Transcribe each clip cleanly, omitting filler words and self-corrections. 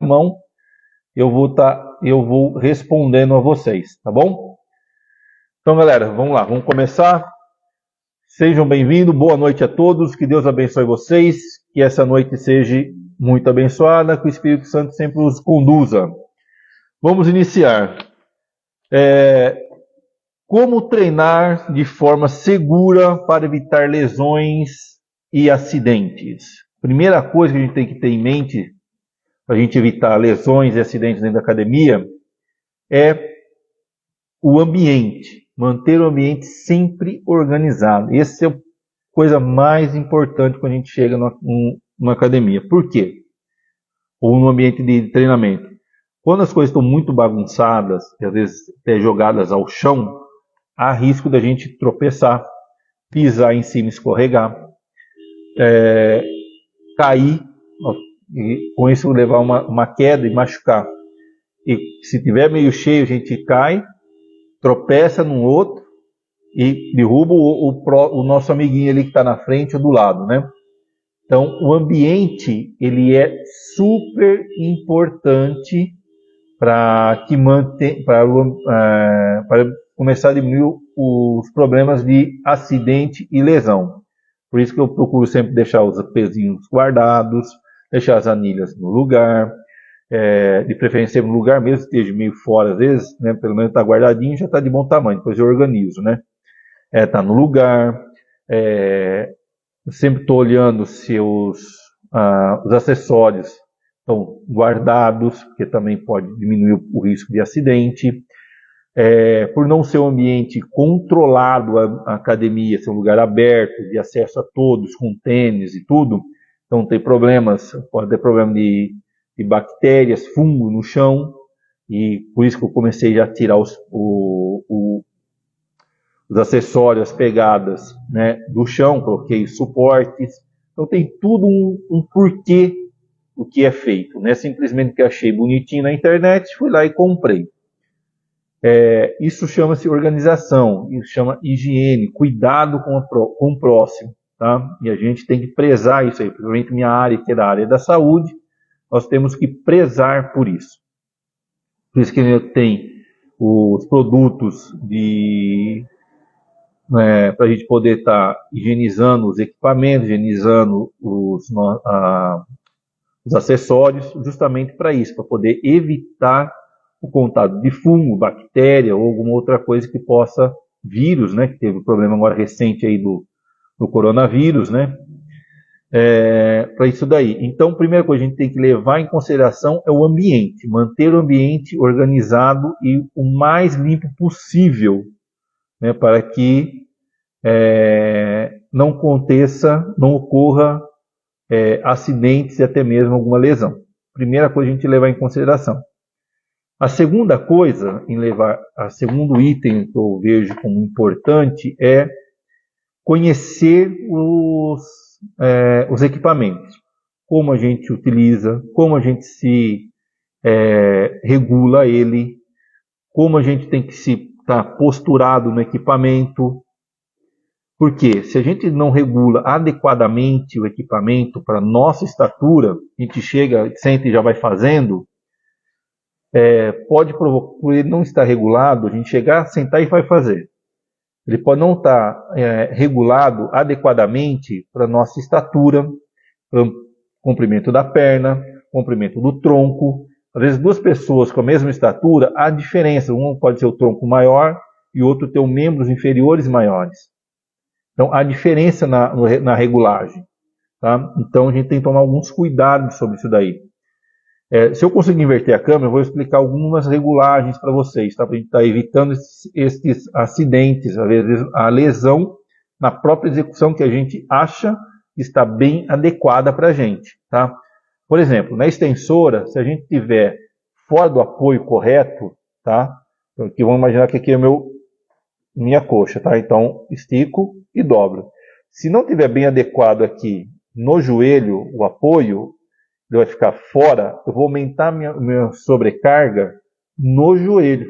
mão, eu vou respondendo a vocês, tá bom? Então, galera, vamos lá, vamos começar. Sejam bem-vindos, boa noite a todos, que Deus abençoe vocês, que essa noite seja muito abençoada, que o Espírito Santo sempre os conduza. Vamos iniciar. Como treinar de forma segura para evitar lesões e acidentes? Primeira coisa que a gente tem que ter em mente, para a gente evitar lesões e acidentes dentro da academia, é o ambiente. Manter o ambiente sempre organizado. Essa é a coisa mais importante quando a gente chega numa academia. Por quê? Ou no ambiente de treinamento. Quando as coisas estão muito bagunçadas, e às vezes até jogadas ao chão, há risco da gente tropeçar, pisar em cima, escorregar, cair, e com isso levar uma queda e machucar. E se tiver meio cheio, a gente cai, tropeça num outro e derruba o nosso amiguinho ali que está na frente ou do lado, né? Então, o ambiente, ele é super importante para começar a diminuir os problemas de acidente e lesão. Por isso que eu procuro sempre deixar os pezinhos guardados, deixar as anilhas no lugar, de preferência no lugar mesmo, esteja meio fora às vezes, né? Pelo menos está guardadinho, já está de bom tamanho, depois eu organizo, né? Tá no lugar, eu sempre estou olhando se os acessórios estão guardados, porque também pode diminuir o risco de acidente. Por não ser um ambiente controlado, a academia ser um lugar aberto, de acesso a todos, com tênis e tudo, então tem problemas, pode ter problema de bactérias, fungo no chão, e por isso que eu comecei já a tirar os acessórios, as pegadas, né, do chão, coloquei suportes. Então tem tudo um porquê do que é feito, não é simplesmente que achei bonitinho na internet, fui lá e comprei. Isso chama-se organização, isso chama higiene, cuidado com o próximo, tá? E a gente tem que prezar isso aí, principalmente minha área, que é da área da saúde, nós temos que prezar por isso. Por isso que tem os produtos para a gente poder estar higienizando os equipamentos, higienizando os acessórios, justamente para isso, para poder evitar o contato de fungo, bactéria ou alguma outra coisa que possa, vírus, né, que teve um problema agora recente aí do coronavírus, né, para isso daí. Então, a primeira coisa que a gente tem que levar em consideração é o ambiente, manter o ambiente organizado e o mais limpo possível, né, para que não ocorra acidentes e até mesmo alguma lesão. Primeira coisa a gente levar em consideração. A segunda coisa, segundo item que eu vejo como importante é conhecer os equipamentos. Como a gente utiliza, como a gente se regula ele, como a gente tem que se estar posturado no equipamento. Porque se a gente não regula adequadamente o equipamento para nossa estatura, a gente chega, senta e já vai fazendo, pode provocar, por ele não estar regulado, a gente chegar, sentar e vai fazer. Ele pode não estar regulado adequadamente para nossa estatura, comprimento da perna, comprimento do tronco. Às vezes duas pessoas com a mesma estatura, há diferença. Um pode ser o tronco maior e o outro ter os membros inferiores maiores. Então, há diferença na regulagem. Tá? Então, a gente tem que tomar alguns cuidados sobre isso daí. Se eu conseguir inverter a câmera, eu vou explicar algumas regulagens para vocês, tá? Para a gente estar evitando esses acidentes, às vezes a lesão na própria execução que a gente acha está bem adequada para a gente. Tá? Por exemplo, na extensora, se a gente tiver fora do apoio correto, tá? Então, aqui vamos imaginar que aqui é minha coxa, tá? Então, estico e dobro. Se não tiver bem adequado aqui no joelho, o apoio, ele vai ficar fora, eu vou aumentar minha sobrecarga no joelho,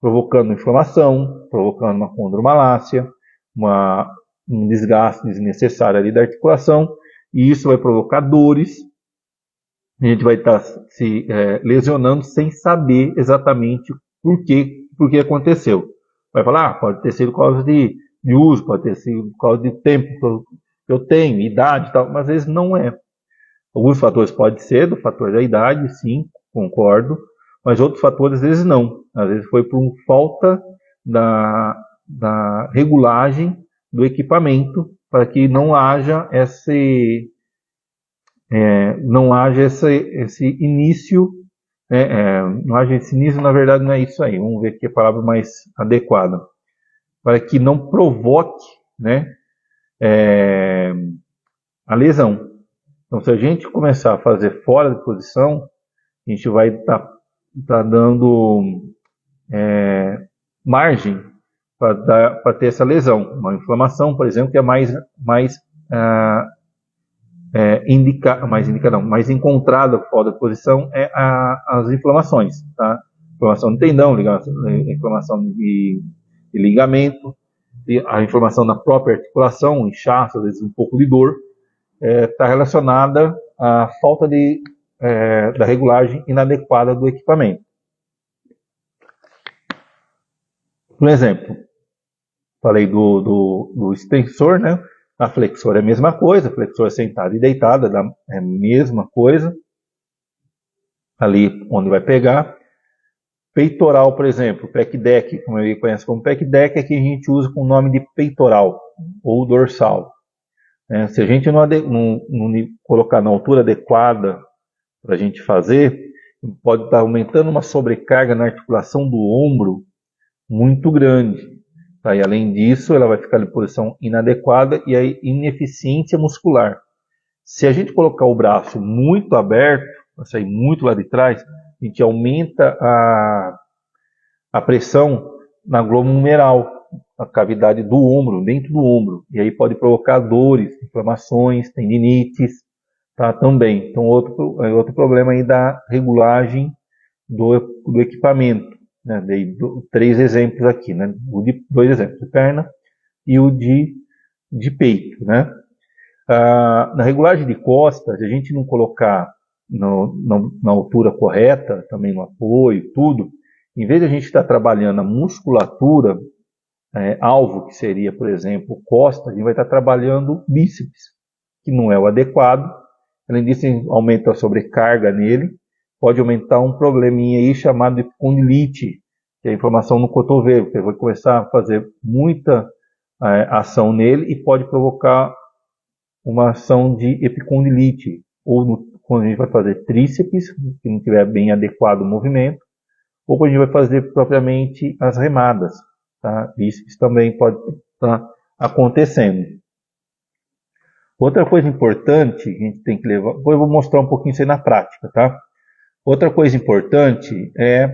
provocando inflamação, provocando uma condromalácia, um desgaste desnecessário ali da articulação, e isso vai provocar dores, a gente vai estar se lesionando sem saber exatamente por que aconteceu. Vai falar, pode ter sido por causa de uso, pode ter sido por causa de tempo que eu tenho, idade e tal, mas às vezes não é. Alguns fatores pode ser do fator da idade, sim, concordo, mas outros fatores às vezes não. Às vezes foi por falta da regulagem do equipamento para que não haja esse início, não haja esse início, na verdade não é isso aí, vamos ver aqui a palavra mais adequada, para que não provoque, né, a lesão. Então, se a gente começar a fazer fora de posição, a gente vai estar dando margem para ter essa lesão. Uma inflamação, por exemplo, que é mais encontrada fora da posição é as inflamações, tá? Inflamação de tendão, inflamação de ligamento, a inflamação na própria articulação, inchaço, às vezes um pouco de dor, está relacionada à falta da regulagem inadequada do equipamento. Por exemplo, falei do extensor, né? A flexora é a mesma coisa, a flexora sentada e deitada é a mesma coisa. Ali onde vai pegar. Peitoral, por exemplo, pec deck, como ele conhece como pec deck, é que a gente usa com o nome de peitoral ou dorsal. Se a gente não colocar na altura adequada para a gente fazer, pode estar aumentando uma sobrecarga na articulação do ombro muito grande. Tá? E além disso, ela vai ficar em posição inadequada e aí ineficiência muscular. Se a gente colocar o braço muito aberto, vai sair muito lá de trás, a gente aumenta a pressão na glomerular, a cavidade do ombro, dentro do ombro. E aí pode provocar dores, inflamações, tendinites, tá? Também. Então, outro problema aí da regulagem do equipamento. Né? Dei 3 exemplos aqui, né? 2 exemplos de perna e o de peito, né? Na regulagem de costas, se a gente não colocar na altura correta, também no apoio, tudo, em vez de a gente estar trabalhando a musculatura, alvo, que seria, por exemplo, costas, a gente vai estar trabalhando bíceps, que não é o adequado. Além disso, aumenta a sobrecarga nele, pode aumentar um probleminha aí chamado de epicondilite, que é a inflamação no cotovelo, que vai começar a fazer muita ação nele e pode provocar uma ação de epicondilite, ou quando a gente vai fazer tríceps, se não tiver bem adequado o movimento, ou quando a gente vai fazer propriamente as remadas. Tá? Isso também pode estar acontecendo. Outra coisa importante que a gente tem que levar, depois eu vou mostrar um pouquinho isso aí na prática, tá? Outra coisa importante é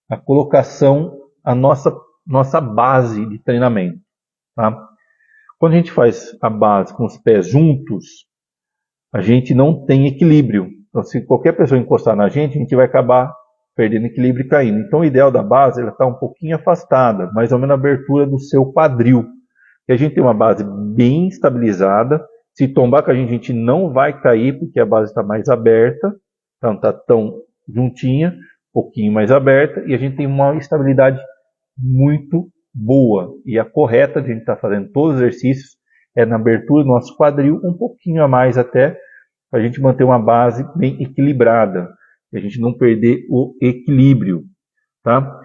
a colocação, a nossa base de treinamento, tá? Quando a gente faz a base com os pés juntos, a gente não tem equilíbrio. Então, se qualquer pessoa encostar na gente, a gente vai acabar perdendo equilíbrio e caindo. Então, o ideal da base ela está um pouquinho afastada, mais ou menos na abertura do seu quadril. E a gente tem uma base bem estabilizada. Se tombar com a gente não vai cair, porque a base está mais aberta, não está tão juntinha, um pouquinho mais aberta, e a gente tem uma estabilidade muito boa. E a correta de a gente estar fazendo todos os exercícios é na abertura do nosso quadril, um pouquinho a mais até, para a gente manter uma base bem equilibrada, e a gente não perder o equilíbrio. Tá?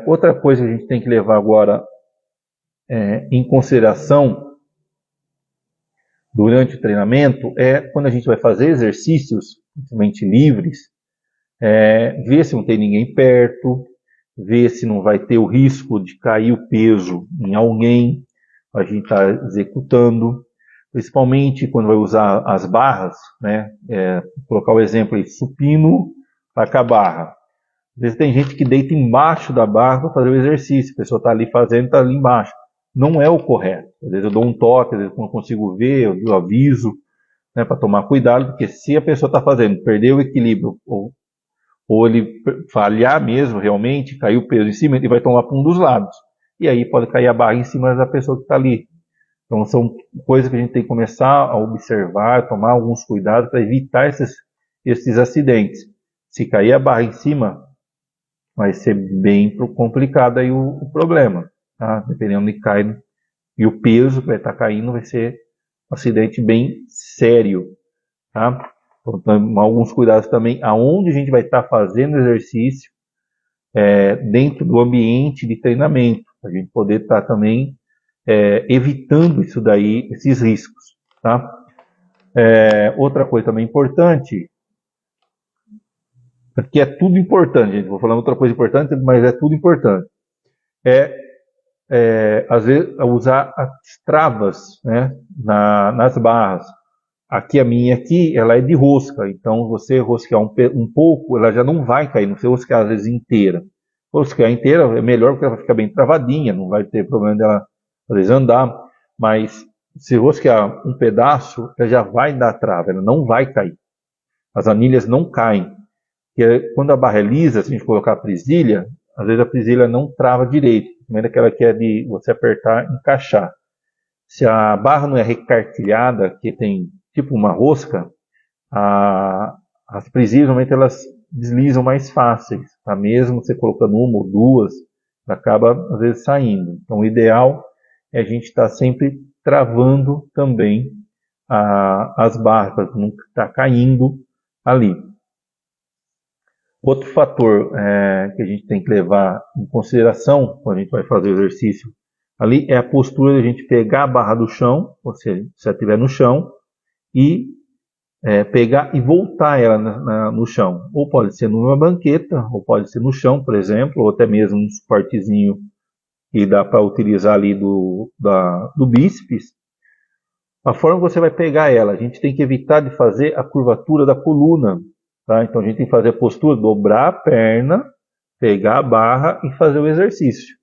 Outra coisa que a gente tem que levar agora em consideração durante o treinamento é quando a gente vai fazer exercícios, principalmente livres, ver se não tem ninguém perto, ver se não vai ter o risco de cair o peso em alguém, a gente está executando, principalmente quando vai usar as barras, né? Colocar o exemplo aí, supino, taca a barra. Às vezes tem gente que deita embaixo da barra para fazer o exercício, a pessoa está ali fazendo, está ali embaixo. Não é o correto. Às vezes eu dou um toque, às vezes eu não consigo ver, eu aviso, né, para tomar cuidado, porque se a pessoa está fazendo, perder o equilíbrio, ou ele falhar mesmo, realmente, cair o peso em cima, ele vai tomar para um dos lados. E aí pode cair a barra em cima da pessoa que está ali. Então são coisas que a gente tem que começar a observar, tomar alguns cuidados para evitar esses acidentes. Se cair a barra em cima, vai ser bem complicado aí o problema, tá? Dependendo de cai e o peso que vai estar caindo, vai ser um acidente bem sério, tá? Então, alguns cuidados também, aonde a gente vai estar fazendo exercício, dentro do ambiente de treinamento, para a gente poder estar também evitando isso daí, esses riscos, tá? Outra coisa também importante, porque é tudo importante, gente, vou falar outra coisa importante, mas é tudo importante, às vezes, usar as travas, né, nas barras. Aqui a minha aqui, ela é de rosca, então você rosquear um pouco, ela já não vai cair, não precisa rosquear às vezes inteira. Rosquear inteira é melhor porque ela vai ficar bem travadinha, não vai ter problema dela às vezes andar, mas se rosquear um pedaço, ela já vai dar trava, ela não vai cair. As anilhas não caem. Porque quando a barra é lisa, se a gente colocar a presilha, às vezes a presilha não trava direito, primeiro aquela que é de você apertar e encaixar. Se a barra não é recartilhada, que tem tipo uma rosca, as presilhas normalmente elas deslizam mais fáceis, tá? Mesmo você colocando uma ou duas, acaba às vezes saindo. Então o ideal é a gente estar sempre travando também as barras, para não estar caindo ali. Outro fator que a gente tem que levar em consideração quando a gente vai fazer o exercício ali é a postura de a gente pegar a barra do chão, ou seja, se ela estiver no chão, e pegar e voltar ela no chão. Ou pode ser numa banqueta, ou pode ser no chão, por exemplo, ou até mesmo um suportezinho que dá para utilizar ali do bíceps. A forma que você vai pegar ela, a gente tem que evitar de fazer a curvatura da coluna. Tá? Então a gente tem que fazer a postura, dobrar a perna, pegar a barra e fazer o exercício.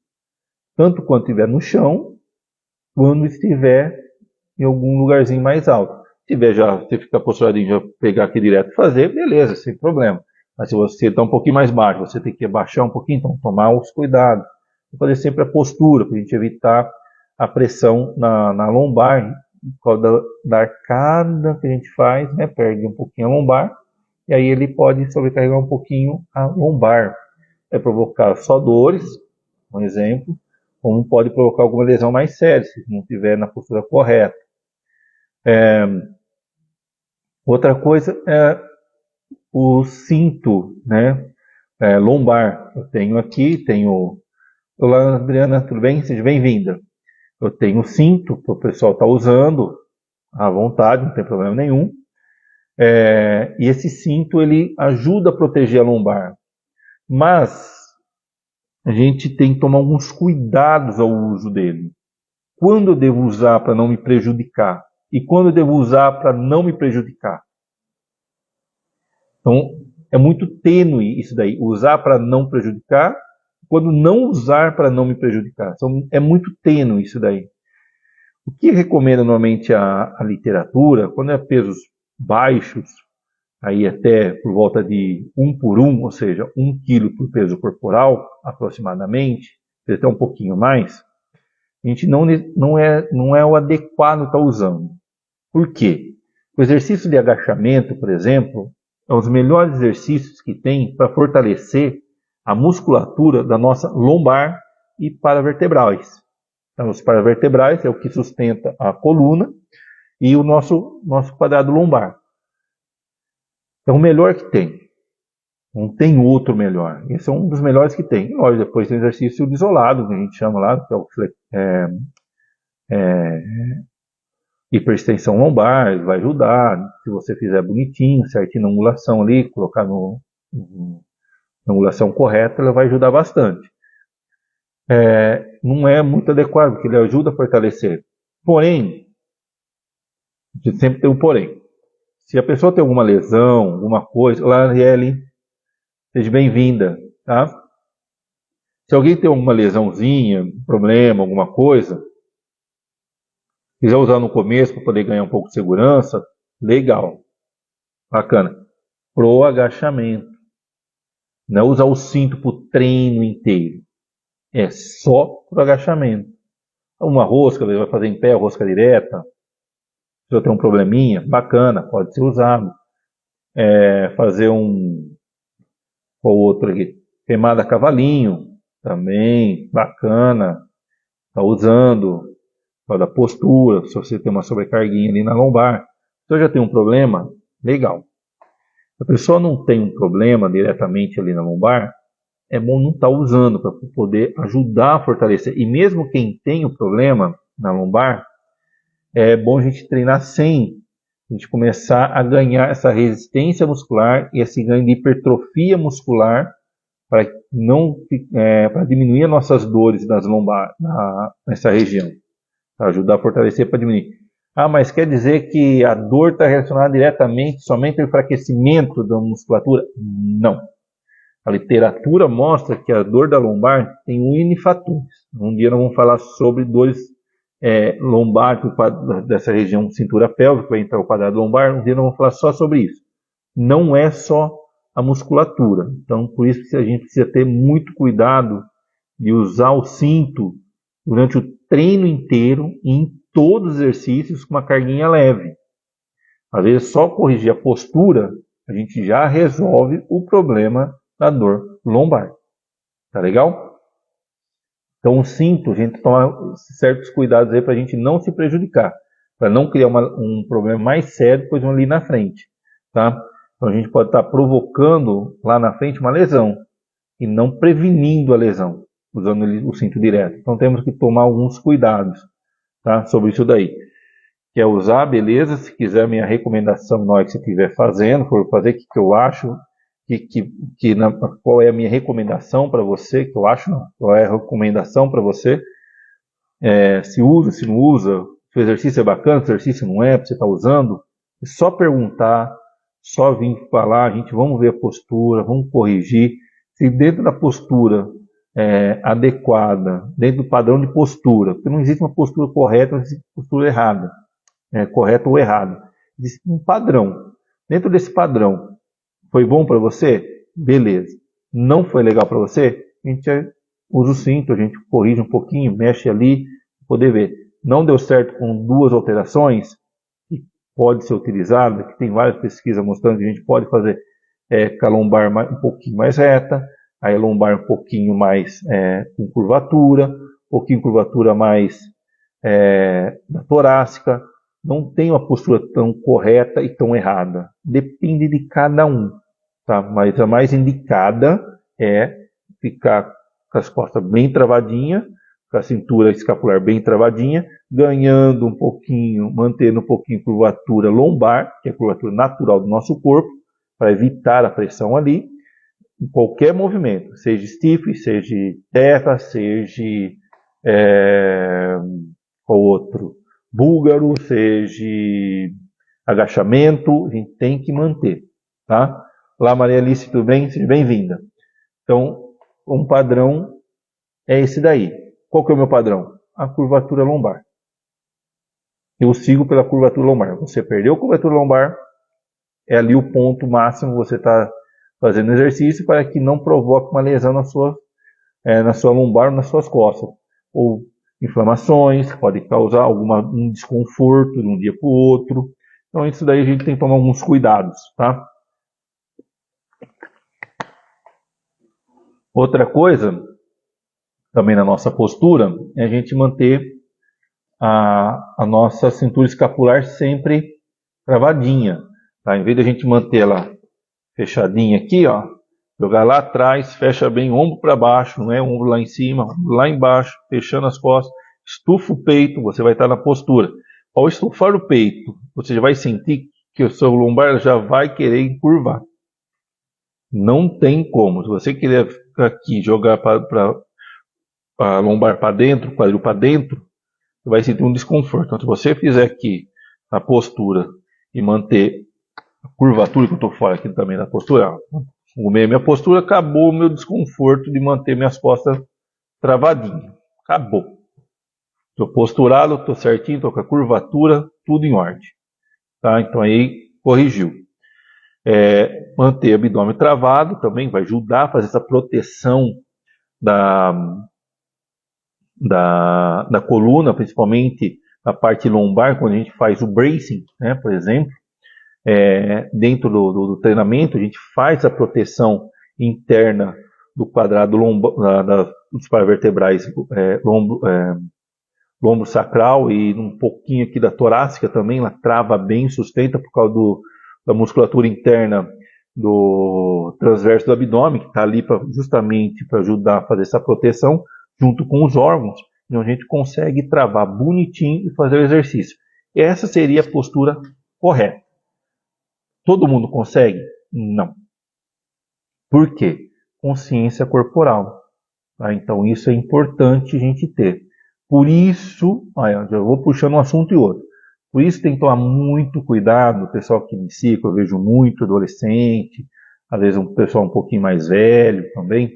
Tanto quando estiver no chão, quando estiver em algum lugarzinho mais alto. Se tiver já, você ficar posturadinho, já pegar aqui direto e fazer, beleza, sem problema. Mas se você está um pouquinho mais baixo, você tem que abaixar um pouquinho, então tomar os cuidados. Fazer sempre a postura, para a gente evitar a pressão na lombar, por causa da arcada que a gente faz, né, perde um pouquinho a lombar, e aí ele pode sobrecarregar um pouquinho a lombar. Vai provocar só dores, um exemplo, como pode provocar alguma lesão mais séria, se não estiver na postura correta. Outra coisa é o cinto, né, lombar. Eu tenho aqui, Olá, Adriana, tudo bem? Seja bem-vinda. Eu tenho o cinto que o pessoal está usando à vontade, não tem problema nenhum. E esse cinto ele ajuda a proteger a lombar. Mas a gente tem que tomar alguns cuidados ao uso dele. Quando eu devo usar para não me prejudicar? E quando eu devo usar para não me prejudicar? Então, é muito tênue isso daí. Usar para não prejudicar, quando não usar para não me prejudicar. Então, é muito tênue isso daí. O que recomenda normalmente a literatura, quando é pesos baixos, aí até por volta de 1 por 1, ou seja, 1 kg por peso corporal, aproximadamente, até um pouquinho mais, a gente não é o adequado estar usando. Por quê? O exercício de agachamento, por exemplo, é um dos melhores exercícios que tem para fortalecer a musculatura da nossa lombar e paravertebrais. Então, os paravertebrais é o que sustenta a coluna e o nosso quadrado lombar. É o melhor que tem. Não tem outro melhor. Esse é um dos melhores que tem. E lógico, depois tem o exercício isolado, que a gente chama lá, que é hiperextensão lombar, vai ajudar. Se você fizer bonitinho, certinho na angulação ali, colocar na angulação correta, ela vai ajudar bastante. Não é muito adequado, porque ele ajuda a fortalecer. Porém, a gente sempre tem um porém. Se a pessoa tem alguma lesão, alguma coisa, olá, Arielle, seja bem-vinda, tá? Se alguém tem alguma lesãozinha, problema, alguma coisa, quiser usar no começo para poder ganhar um pouco de segurança, legal, bacana. Pro agachamento. Não é usar o cinto para o treino inteiro. É só pro agachamento. Uma rosca, ele vai fazer em pé, rosca direta. Se eu tenho um probleminha, bacana, pode ser usado. fazer qual outro aqui? Remada a cavalinho, também bacana, tá usando, da postura, se você tem uma sobrecarguinha ali na lombar. Se eu já tenho um problema, legal. Se a pessoa não tem um problema diretamente ali na lombar, é bom não estar usando para poder ajudar a fortalecer. E mesmo quem tem o problema na lombar, é bom a gente treinar sem a gente começar a ganhar essa resistência muscular e esse ganho de hipertrofia muscular para não para diminuir as nossas dores das lombar nessa região, para ajudar a fortalecer para diminuir. Ah, mas quer dizer que a dor está relacionada diretamente somente ao enfraquecimento da musculatura? Não. A literatura mostra que a dor da lombar tem N fatores. Um dia nós vamos falar sobre dores lombar dessa região cintura pélvica, vai entrar o quadrado lombar. Um dia nós vamos falar só sobre isso. Não é só a musculatura. Então, por isso que a gente precisa ter muito cuidado de usar o cinto durante o treino inteiro, em todos os exercícios, com uma carguinha leve. Às vezes, só corrigir a postura, a gente já resolve o problema da dor lombar. Tá legal? Então, o cinto, a gente toma certos cuidados aí para a gente não se prejudicar, para não criar um problema mais sério depois ali na frente. Tá? Então, a gente pode estar provocando lá na frente uma lesão e não prevenindo a lesão, usando o cinto direto. Então, temos que tomar alguns cuidados, tá, sobre isso daí. Quer usar, beleza. Se quiser minha recomendação na hora que você estiver fazendo, for fazer, o que eu acho, qual é a minha recomendação para você, que eu acho não, qual é a recomendação para você, se usa, se não usa, se o exercício é bacana, se o exercício não é, você está usando, é só perguntar, só vir falar, a gente vamos ver a postura, vamos corrigir, se dentro da postura adequada, dentro do padrão de postura, porque não existe uma postura correta, não existe uma postura errada, correta ou errada, existe um padrão. Dentro desse padrão, foi bom para você? Beleza. Não foi legal para você? A gente usa o cinto, a gente corrige um pouquinho, mexe ali, poder ver. Não deu certo com 2 alterações, que pode ser utilizado, que tem várias pesquisas mostrando que a gente pode fazer com a lombar um pouquinho mais reta, aí a lombar um pouquinho mais com curvatura, um pouquinho curvatura mais da torácica. Não tem uma postura tão correta e tão errada. Depende de cada um. Tá? Mas a mais indicada é ficar com as costas bem travadinhas, com a cintura escapular bem travadinha, ganhando um pouquinho, mantendo um pouquinho a curvatura lombar, que é a curvatura natural do nosso corpo, para evitar a pressão ali, em qualquer movimento, seja stiff, seja terra, seja qual outro? Búlgaro, seja agachamento, a gente tem que manter, tá? Olá, Maria Alice, tudo bem? Seja bem-vinda. Então, um padrão é esse daí. Qual que é o meu padrão? A curvatura lombar. Eu sigo pela curvatura lombar. Você perdeu a curvatura lombar, é ali o ponto máximo que você está fazendo exercício para que não provoque uma lesão na sua lombar ou nas suas costas. Ou inflamações, pode causar um desconforto de um dia para o outro. Então, isso daí a gente tem que tomar alguns cuidados, tá? Outra coisa, também na nossa postura, é a gente manter a nossa cintura escapular sempre travadinha, tá? Em vez de a gente manter ela fechadinha aqui, ó, jogar lá atrás, fecha bem o ombro para baixo, não é o ombro lá em cima, lá embaixo, fechando as costas, estufa o peito, você vai estar na postura. Ao estufar o peito, você já vai sentir que o seu lombar já vai querer encurvar. Não tem como. Se você quiser ficar aqui, jogar a lombar para dentro, o quadril para dentro, você vai sentir um desconforto. Então, se você fizer aqui a postura e manter a curvatura, que eu estou fora aqui também da postura, arrumei a minha postura, acabou o meu desconforto de manter minhas costas travadinhas. Acabou. Estou posturado, estou certinho, estou com a curvatura, tudo em ordem. Tá? Então aí corrigiu. Manter o abdômen travado também vai ajudar a fazer essa proteção da coluna, principalmente na parte lombar, quando a gente faz o bracing, né, por exemplo. dentro do treinamento, a gente faz a proteção interna do quadrado dos paravertebrais lombo sacral e um pouquinho aqui da torácica também, ela trava bem, sustenta por causa da musculatura interna do transverso do abdômen, que está ali justamente para ajudar a fazer essa proteção, junto com os órgãos, então a gente consegue travar bonitinho e fazer o exercício. Essa seria a postura correta. Todo mundo consegue? Não. Por quê? Consciência corporal. Tá? Então isso é importante a gente ter. Por isso, já vou puxando um assunto e outro. Por isso tem que tomar muito cuidado, o pessoal que inicia, que eu vejo muito adolescente, às vezes um pessoal um pouquinho mais velho também,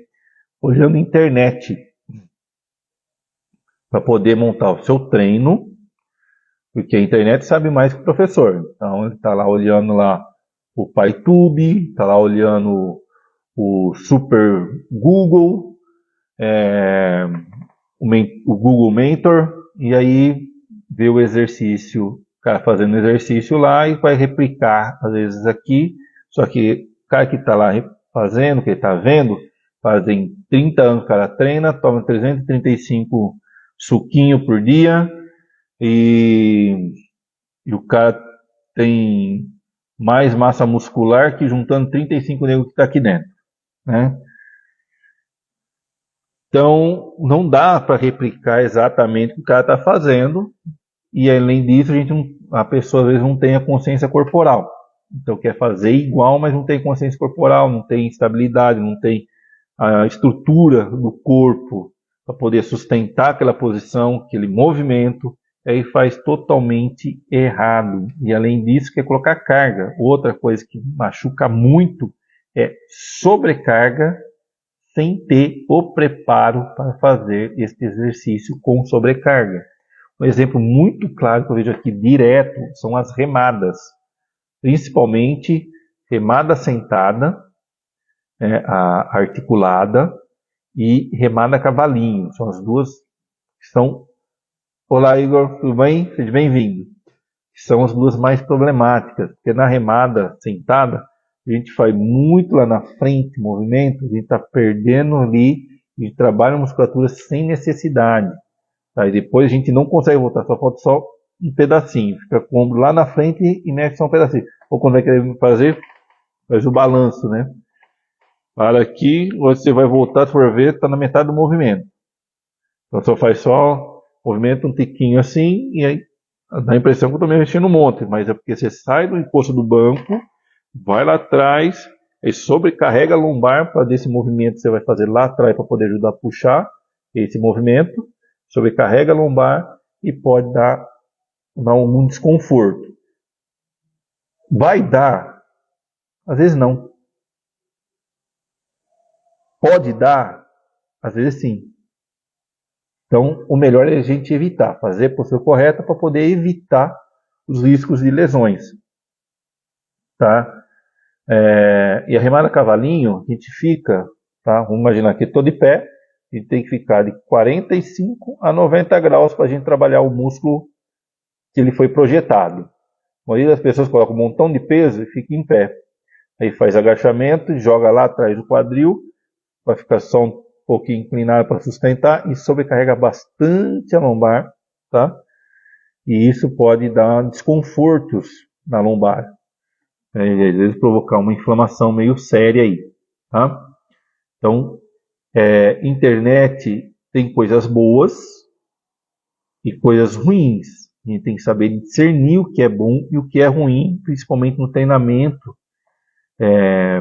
olhando a internet para poder montar o seu treino, porque a internet sabe mais que o professor. Então ele está lá olhando lá o PyTube, está lá olhando o Super Google, o Google Mentor, e aí vê o exercício, o cara fazendo exercício lá e vai replicar, às vezes aqui, só que o cara que está lá fazendo, que ele está vendo, fazem 30 anos que o cara treina, toma 335 suquinho por dia, e o cara tem mais massa muscular que juntando 35 negros que está aqui dentro, né? Então, não dá para replicar exatamente o que o cara está fazendo, e além disso, a pessoa às vezes não tem a consciência corporal. Então, quer fazer igual, mas não tem consciência corporal, não tem estabilidade, não tem a estrutura do corpo para poder sustentar aquela posição, aquele movimento, aí faz totalmente errado. E além disso, quer colocar carga. Outra coisa que machuca muito é sobrecarga sem ter o preparo para fazer este exercício com sobrecarga. Um exemplo muito claro que eu vejo aqui direto são as remadas, principalmente remada sentada, a articulada, e remada cavalinho. São as duas que são... Olá, Igor, tudo bem? Seja bem-vindo. São as duas mais problemáticas, porque na remada sentada, a gente faz muito lá na frente movimento, a gente está perdendo ali, a gente trabalha a musculatura sem necessidade. Tá? E depois a gente não consegue voltar, só falta só um pedacinho. Fica com o ombro lá na frente e mexe só um pedacinho. Ou quando vai querer fazer, faz o balanço, né? Para aqui, você vai voltar, se for ver, está na metade do movimento. Então só faz só movimento um tiquinho assim, e aí dá a impressão que eu estou me mexendo um monte, mas é porque você sai do encosto do banco, vai lá atrás, aí sobrecarrega a lombar para desse movimento que você vai fazer lá atrás para poder ajudar a puxar esse movimento, sobrecarrega a lombar e pode dar um desconforto. Vai dar? Às vezes não. Pode dar? Às vezes sim. Então, o melhor é a gente evitar, fazer a postura correta para poder evitar os riscos de lesões. Tá? E a remada cavalinho, a gente fica, tá? Vamos imaginar que estou de pé, a gente tem que ficar de 45 a 90 graus para a gente trabalhar o músculo que ele foi projetado. A maioria das pessoas coloca um montão de peso e fica em pé. Aí faz agachamento, joga lá atrás do quadril, vai ficar só um pouquinho inclinado para sustentar e sobrecarrega bastante a lombar, tá? E isso pode dar desconfortos na lombar. E às vezes provocar uma inflamação meio séria aí, tá? Então, internet tem coisas boas e coisas ruins. A gente tem que saber discernir o que é bom e o que é ruim, principalmente no treinamento,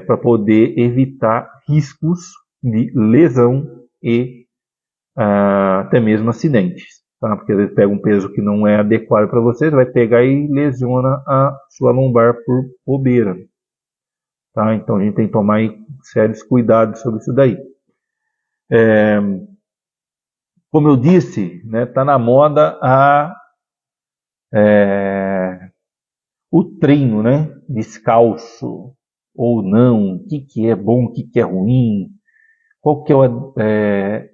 para poder evitar riscos de lesão e até mesmo acidentes. Tá? Porque às vezes pega um peso que não é adequado para você, vai pegar e lesiona a sua lombar por bobeira. Tá? Então a gente tem que tomar sérios cuidados sobre isso daí. Como eu disse, tá na moda o treino, descalço ou não, o que é bom, o que é ruim, qual que é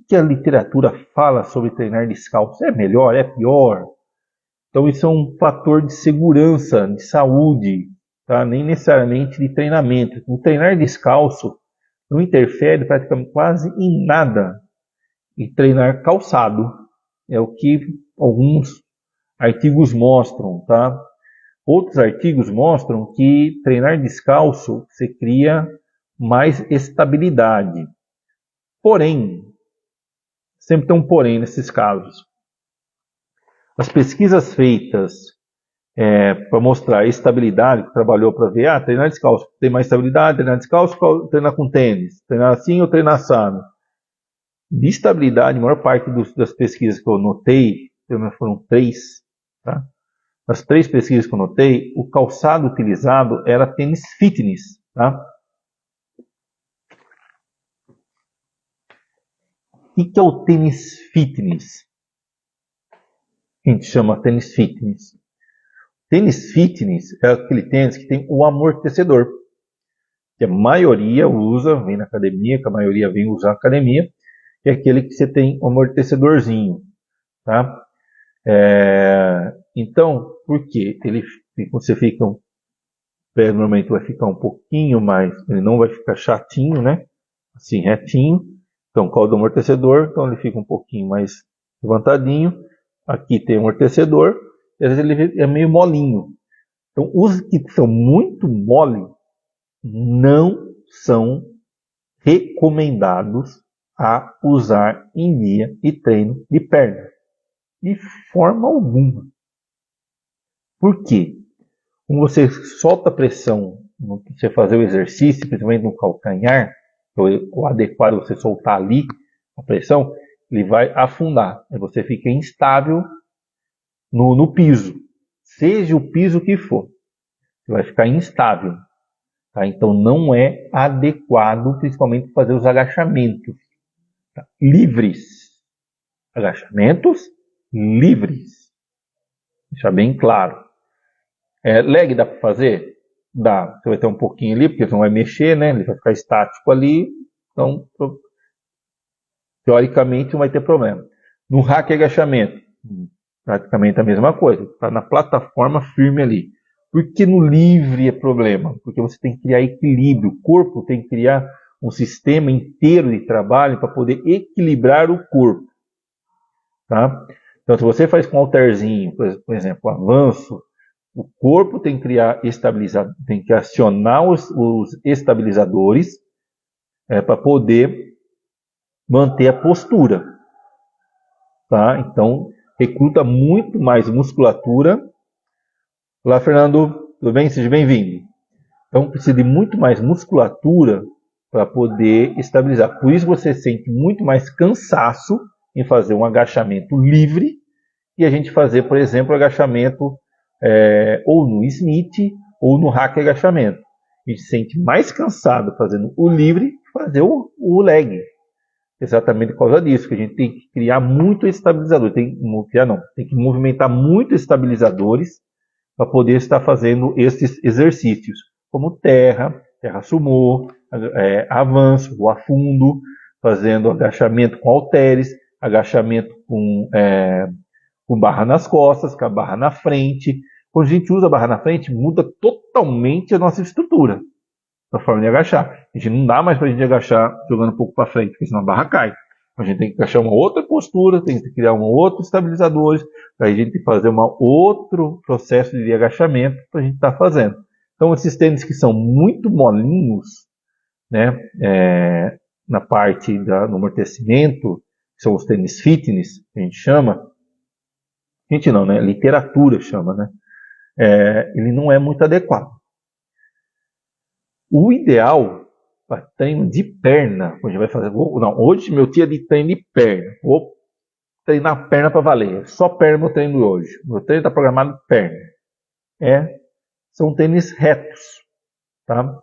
que a literatura fala sobre treinar descalço? É melhor, é pior? Então isso é um fator de segurança, de saúde, tá? Nem necessariamente de treinamento. O treinar descalço não interfere praticamente quase em nada em treinar calçado. É o que alguns artigos mostram, tá? Outros artigos mostram que treinar descalço você cria mais estabilidade. Porém, sempre tem um porém nesses casos. As pesquisas feitas para mostrar a estabilidade, que trabalhou para ver, treinar descalço tem mais estabilidade, treinar descalço, treinar com tênis, treinar assim ou treinar assado. De estabilidade, a maior parte das pesquisas que eu notei, pelo menos foram 3, tá? As 3 pesquisas que eu notei, o calçado utilizado era tênis fitness, tá? O que é o tênis fitness? A gente chama tênis fitness. Tênis fitness é aquele tênis que tem o amortecedor, que a maioria usa, vem na academia, que a maioria vem usar na academia, que é aquele que você tem um amortecedorzinho, tá? Então, por quê? Você fica, o pé normalmente vai ficar um pouquinho mais, ele não vai ficar chatinho, né? Assim, retinho. Então, qual do amortecedor? Então ele fica um pouquinho mais levantadinho. Aqui tem o amortecedor, e às vezes ele é meio molinho. Então, os que são muito mole não são recomendados a usar em dia de treino de perna. De forma alguma. Por quê? Quando você solta a pressão, você fazer o exercício, principalmente no calcanhar, o adequado é você soltar ali a pressão, ele vai afundar. Aí você fica instável no piso. Seja o piso que for. Você vai ficar instável. Tá? Então não é adequado, principalmente fazer os agachamentos. Tá? Livres. Agachamentos livres. Deixar bem claro. Leg dá para fazer? Dá. Você vai ter um pouquinho ali, porque você não vai mexer, né? Ele vai ficar estático ali. Então, teoricamente, não vai ter problema. No hack e agachamento, praticamente a mesma coisa. Está na plataforma firme ali. Por que no livre é problema? Porque você tem que criar equilíbrio. O corpo tem que criar um sistema inteiro de trabalho para poder equilibrar o corpo. Tá? Então, se você faz com halterzinho, por exemplo, avanço, o corpo tem que tem que acionar os estabilizadores para poder manter a postura. Tá? Então, recruta muito mais musculatura. Olá, Fernando, tudo bem? Seja bem-vindo. Então, precisa de muito mais musculatura para poder estabilizar. Por isso, você sente muito mais cansaço em fazer um agachamento livre e a gente fazer, por exemplo, agachamento ou no Smith ou no hack agachamento. A gente se sente mais cansado fazendo o livre que fazer o leg. Exatamente por causa disso, que a gente tem que criar muito estabilizador. Tem que movimentar muito estabilizadores para poder estar fazendo esses exercícios, como terra sumô, avanço, o afundo, fazendo agachamento com halteres, agachamento com barra nas costas, com a barra na frente. Quando a gente usa a barra na frente, muda totalmente a nossa estrutura, a forma de agachar. A gente não dá mais para a gente agachar jogando um pouco para frente, porque senão a barra cai. A gente tem que achar uma outra postura, tem que criar um outro estabilizador, para a gente fazer um outro processo de agachamento para a gente estar fazendo. Então, esses tênis que são muito molinhos, né, na parte do amortecimento, que são os tênis fitness, que a gente chama, literatura chama, né? Ele não é muito adequado. O ideal para treino de perna, hoje vai fazer, hoje meu dia de treino de perna, vou treinar perna para valer, só perna meu treino hoje, meu treino está programado perna, são tênis retos, tá?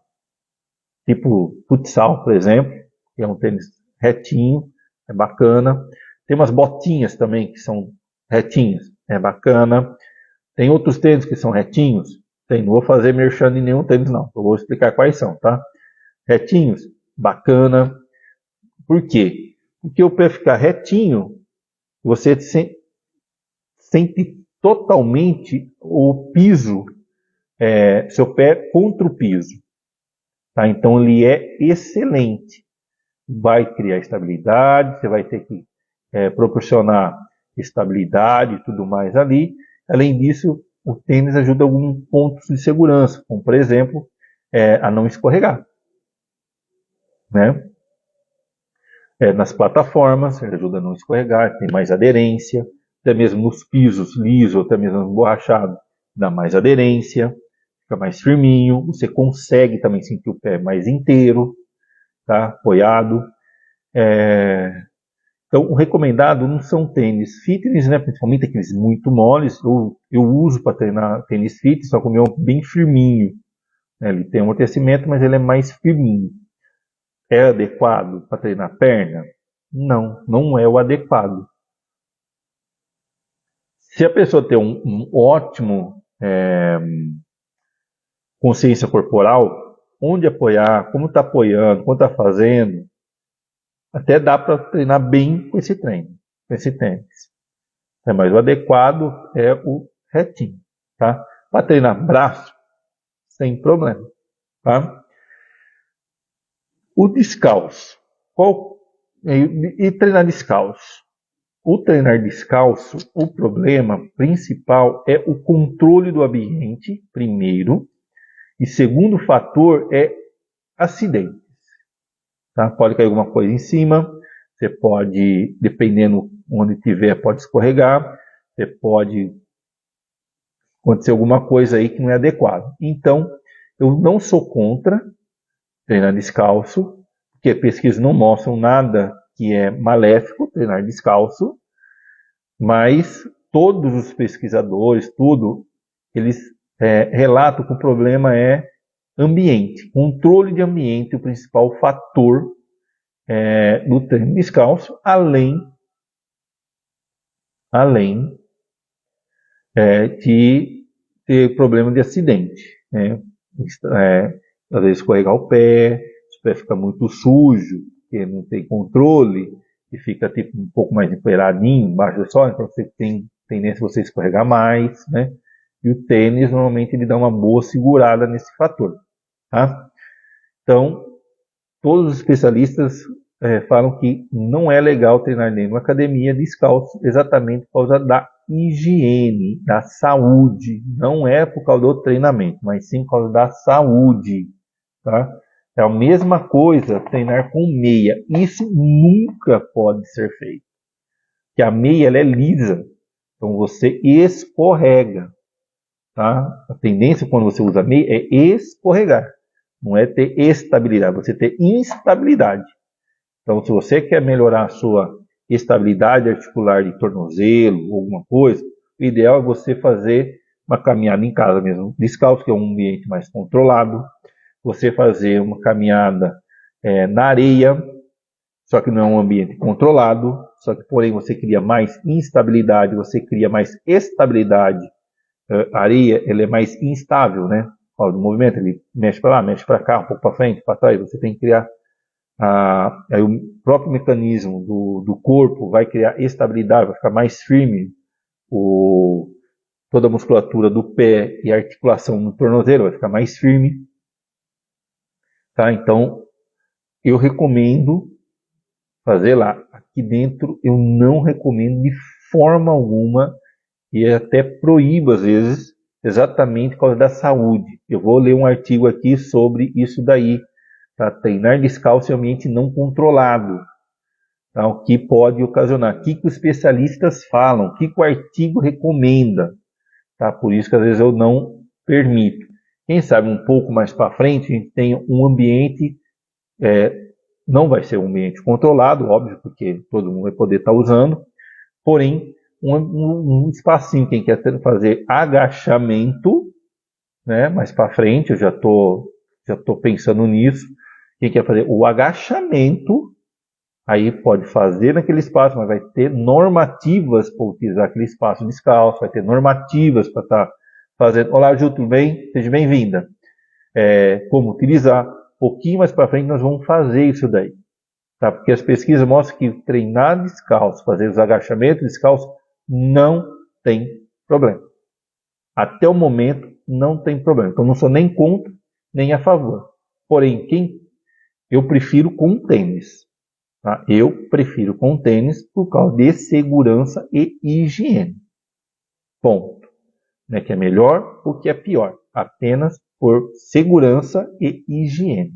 Tipo futsal, por exemplo, que é um tênis retinho, é bacana. Tem umas botinhas também que são retinhas, é bacana. Tem outros tênis que são retinhos, não vou fazer merchan em nenhum tênis não, eu vou explicar quais são, tá? Retinhos, bacana. Por quê? Porque o pé ficar retinho, você sente totalmente o piso, seu pé contra o piso. Tá? Então ele é excelente. Vai criar estabilidade, você vai ter que proporcionar estabilidade e tudo mais ali. Além disso, o tênis ajuda alguns pontos de segurança, como por exemplo, a não escorregar. Né? Nas plataformas, ele ajuda a não escorregar, tem mais aderência, até mesmo nos pisos lisos, até mesmo emborrachado, dá mais aderência, fica mais firminho, você consegue também sentir o pé mais inteiro, tá? Apoiado. Então, o recomendado não são tênis fitness, né? Principalmente aqueles muito moles. Eu uso para treinar tênis fitness, só que o meu é bem firminho. Né? Ele tem amortecimento, mas ele é mais firminho. É adequado para treinar perna? Não, não é o adequado. Se a pessoa tem um ótimo consciência corporal, onde apoiar, como está apoiando, como está fazendo, até dá para treinar bem com esse treino, com esse tênis. Mas o adequado é o retinho, tá? Para treinar braço, sem problema, tá? O descalço. E treinar descalço? O treinar descalço, o problema principal é o controle do ambiente, primeiro, e segundo fator é acidentes. Tá? Pode cair alguma coisa em cima, você pode, dependendo onde tiver, pode escorregar, você pode acontecer alguma coisa aí que não é adequado. Então, eu não sou contra treinar descalço, porque pesquisas não mostram nada que é maléfico treinar descalço, mas todos os pesquisadores, eles relatam que o problema é ambiente, controle de ambiente, o principal fator do treino descalço, além de ter problema de acidente, né? Às vezes escorregar o pé fica muito sujo, porque não tem controle, e fica tipo um pouco mais empoeiradinho embaixo do sol, então você tem tendência a você escorregar mais, né? E o tênis normalmente ele dá uma boa segurada nesse fator, tá? Então, todos os especialistas falam que não é legal treinar dentro de uma academia descalço, exatamente por causa da higiene, da saúde. Não é por causa do treinamento, mas sim por causa da saúde, tá? É a mesma coisa treinar com meia. Isso nunca pode ser feito. Porque a meia ela é lisa. Então você escorrega. Tá? A tendência quando você usa meia é escorregar. Não é ter estabilidade, você ter instabilidade. Então se você quer melhorar a sua estabilidade articular de tornozelo, alguma coisa, o ideal é você fazer uma caminhada em casa mesmo, descalço, que é um ambiente mais controlado. Você fazer uma caminhada na areia, só que não é um ambiente controlado, só que porém você cria mais instabilidade, você cria mais estabilidade. A areia ela é mais instável, né? O movimento ele mexe para lá, mexe para cá, um pouco para frente, para trás. Você tem que criar aí o próprio mecanismo do corpo vai criar estabilidade, vai ficar mais firme. Toda a musculatura do pé e a articulação no tornozelo vai ficar mais firme. Tá? Então, eu recomendo fazer lá. Aqui dentro, eu não recomendo de forma alguma e até proíbo às vezes, exatamente por causa da saúde. Eu vou ler um artigo aqui sobre isso daí. Tá? Treinar descalço em ambiente não controlado. Tá? O que pode ocasionar. O que os especialistas falam. O que o artigo recomenda. Tá? Por isso que às vezes eu não permito. Quem sabe um pouco mais para frente a gente tem um ambiente, não vai ser um ambiente controlado, óbvio, porque todo mundo vai poder estar usando, porém um espacinho, quem quer fazer agachamento, né, mais para frente, eu já tô pensando nisso, quem quer fazer o agachamento, aí pode fazer naquele espaço, mas vai ter normativas para utilizar aquele espaço descalço, vai ter normativas para estar fazendo. Olá, Ju, tudo bem? Seja bem-vinda. Como utilizar. Um pouquinho mais para frente nós vamos fazer isso daí. Tá? Porque as pesquisas mostram que treinar descalço, fazer os agachamentos descalço, não tem problema. Até o momento não tem problema. Então não sou nem contra, nem a favor. Porém, eu prefiro com tênis. Tá? Eu prefiro com tênis por causa de segurança e higiene. Ponto. Não é que é melhor ou que é pior. Apenas por segurança e higiene.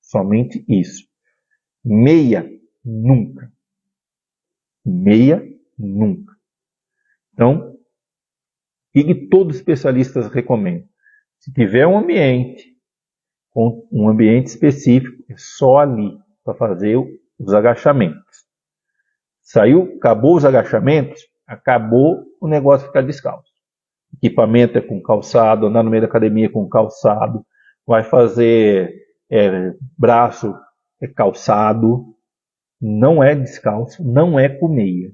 Somente isso. Meia, nunca. Meia, nunca. Então, o que todos os especialistas recomendam? Se tiver um ambiente específico, é só ali para fazer os agachamentos. Acabou os agachamentos, acabou o negócio de ficar descalço. Equipamento é com calçado, andar no meio da academia com calçado, vai fazer braço é calçado, não é descalço, não é com meia.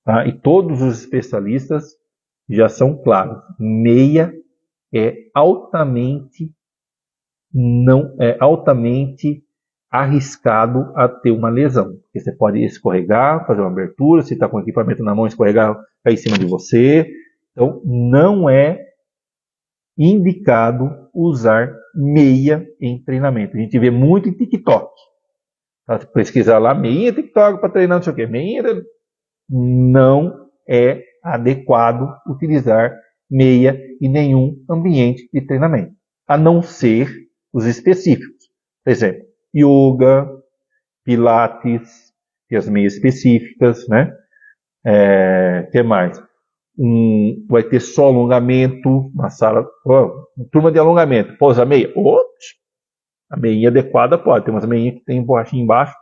Tá? E todos os especialistas já são claros. Meia é altamente arriscado a ter uma lesão. Porque você pode escorregar, fazer uma abertura, se está com o equipamento na mão, escorregar, cair em cima de você. Então, não é indicado usar meia em treinamento. A gente vê muito em TikTok. Tá? Pesquisar lá, meia TikTok para treinar, não sei o quê. Meia não é adequado utilizar meia em nenhum ambiente de treinamento, a não ser os específicos. Por exemplo, yoga, pilates, e as meias específicas, né? Que mais? Vai ter só alongamento, uma sala, turma de alongamento, pode usar meia? A meia adequada pode, tem umas meinhas que tem borrachinha embaixo,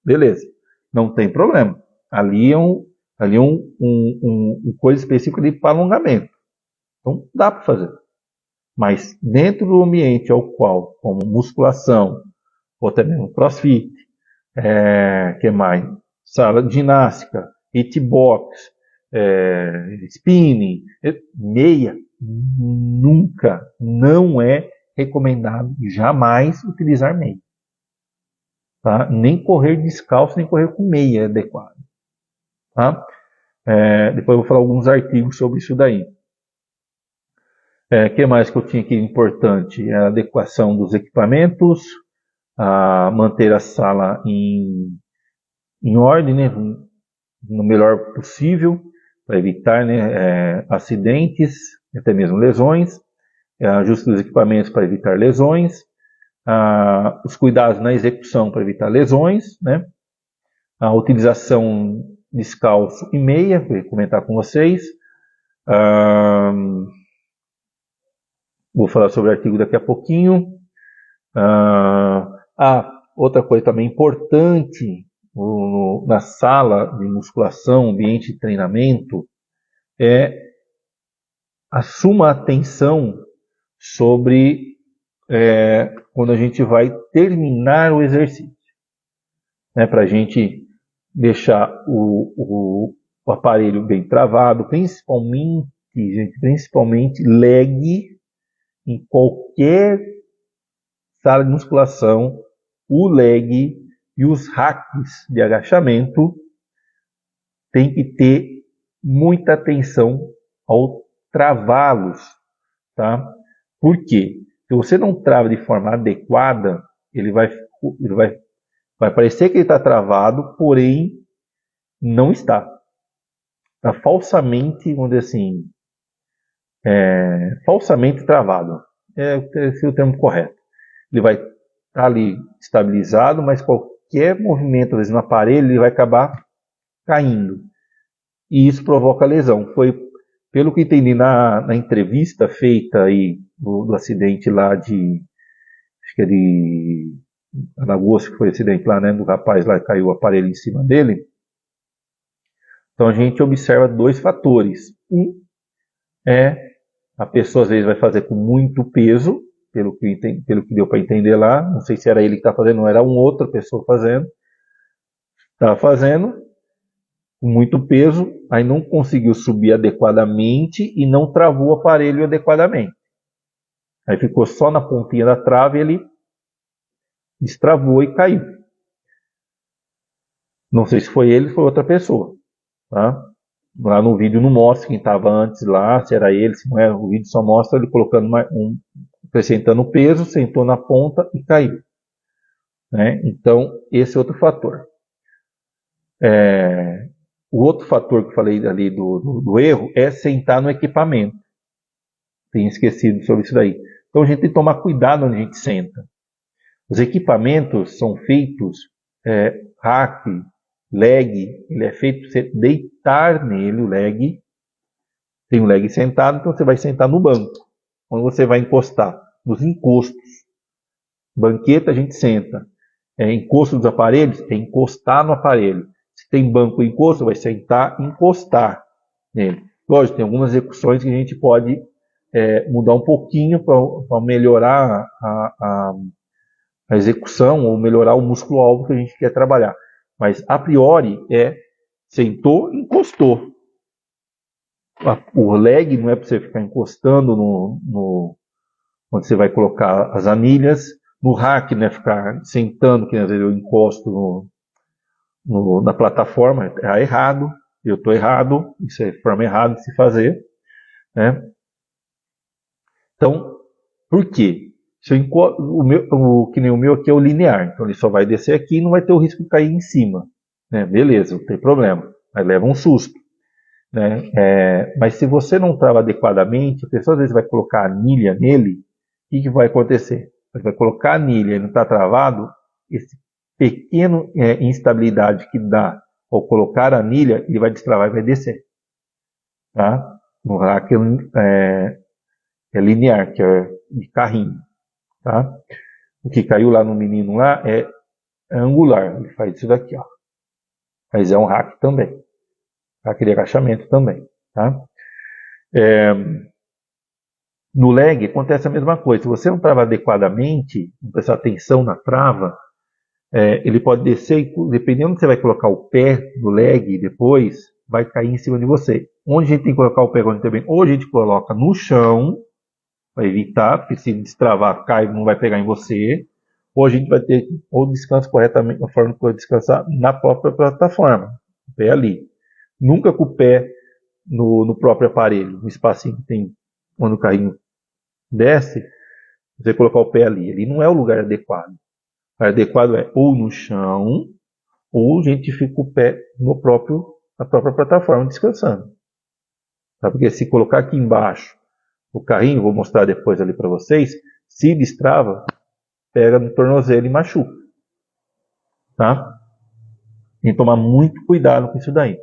beleza, não tem problema. Ali é um coisa específica para alongamento. Então, dá para fazer. Mas dentro do ambiente ao qual, como musculação, ou até mesmo crossfit, que mais? Sala de ginástica, hitbox, spinning, meia, nunca, não é recomendado jamais utilizar meia. Tá? Nem correr descalço, nem correr com meia é adequado. Tá? Depois eu vou falar alguns artigos sobre isso daí. O que mais que eu tinha aqui importante? A adequação dos equipamentos, manter a sala em ordem, né, no melhor possível, para evitar, né, acidentes, até mesmo lesões, ajuste dos equipamentos para evitar lesões, os cuidados na execução para evitar lesões, né, a utilização descalço e meia, vou comentar com vocês. Vou falar sobre o artigo daqui a pouquinho. Outra coisa também importante na sala de musculação, ambiente de treinamento, assuma atenção sobre quando a gente vai terminar o exercício. Para a gente deixar o aparelho bem travado, principalmente leg. Em qualquer sala de musculação, o leg e os hacks de agachamento tem que ter muita atenção ao travá-los, tá? Por quê? Se você não trava de forma adequada, ele vai parecer que ele está travado, porém não está. Está falsamente, vamos dizer assim, falsamente travado. Esse é o termo correto. Ele vai estar ali estabilizado, mas qualquer movimento, às vezes, no aparelho, ele vai acabar caindo. E isso provoca lesão. Foi, pelo que entendi na entrevista feita aí do acidente lá acho que é de Alagoas, que foi o acidente lá, né, do rapaz lá que caiu o aparelho em cima dele. Então a gente observa dois fatores. A pessoa às vezes vai fazer com muito peso, pelo que deu para entender lá. Não sei se era ele que estava fazendo, não era uma outra pessoa fazendo. Estava fazendo com muito peso, aí não conseguiu subir adequadamente e não travou o aparelho adequadamente. Aí ficou só na pontinha da trave e ele destravou e caiu. Não sei se foi ele ou foi outra pessoa. Tá? Lá no vídeo não mostra quem estava antes lá, se era ele, se não era. O vídeo só mostra ele colocando acrescentando peso, sentou na ponta e caiu. Né? Então, esse é outro fator. O outro fator que eu falei ali do erro é sentar no equipamento. Tenho esquecido sobre isso daí. Então, a gente tem que tomar cuidado onde a gente senta. Os equipamentos são feitos, rack, leg, ele é feito para você deitar nele, o leg. Tem um leg sentado, então você vai sentar no banco. Onde você vai encostar? Nos encostos. Banqueta a gente senta. Encosto dos aparelhos, é encostar no aparelho. Se tem banco e encosto, vai sentar e encostar nele. Lógico, tem algumas execuções que a gente pode mudar um pouquinho para melhorar a execução ou melhorar o músculo-alvo que a gente quer trabalhar. Mas, a priori, sentou, encostou. O leg não é para você ficar encostando onde você vai colocar as anilhas. No rack, né, ficar sentando, que às vezes eu encosto na plataforma, é errado. Eu estou errado, isso é forma errada de se fazer. Né? Então, por quê? Se eu que nem o meu aqui é o linear, então ele só vai descer aqui e não vai ter o risco de cair em cima. Né? Beleza, não tem problema, mas leva um susto. Né? Mas se você não trava adequadamente, a pessoa às vezes vai colocar anilha nele, o que vai acontecer? Você vai colocar anilha e não está travado, esse pequeno instabilidade que dá ao colocar a anilha, ele vai destravar e vai descer. Tá? No rack é linear, que é de carrinho. Tá? O que caiu lá no menino lá é angular, ele faz isso daqui, ó. Mas é um rack também. Rack de agachamento também. Tá? No leg acontece a mesma coisa. Se você não trava adequadamente, não prestar atenção na trava, ele pode descer e, dependendo de você vai colocar o pé no leg depois, vai cair em cima de você. Onde a gente tem que colocar o pé quando também? Ou a gente coloca no chão, para evitar, porque se destravar, cai, não vai pegar em você. Ou a gente vai ter, ou descansa corretamente, a forma que eu descansar na própria plataforma, o pé ali. Nunca com o pé no próprio aparelho, no espacinho que tem quando o carrinho desce, você colocar o pé ali. Ali não é o lugar adequado. O lugar adequado é ou no chão, ou a gente fica o pé na própria plataforma descansando. Tá? Porque se colocar aqui embaixo o carrinho, vou mostrar depois ali para vocês, se destrava, pega no tornozelo e machuca. Tá? Tem que tomar muito cuidado com isso daí.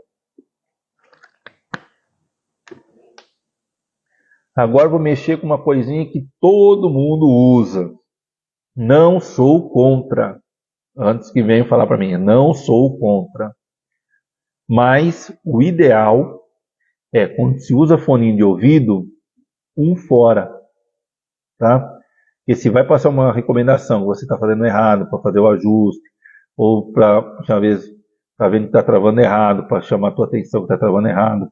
Agora vou mexer com uma coisinha que todo mundo usa. Não sou contra. Antes que venham falar para mim, não sou contra. Mas o ideal é, quando se usa foninho de ouvido, um fora. Tá? Porque se vai passar uma recomendação, você está fazendo errado para fazer o ajuste, ou para, uma vez, está vendo que está travando errado, para chamar a tua atenção que está travando errado,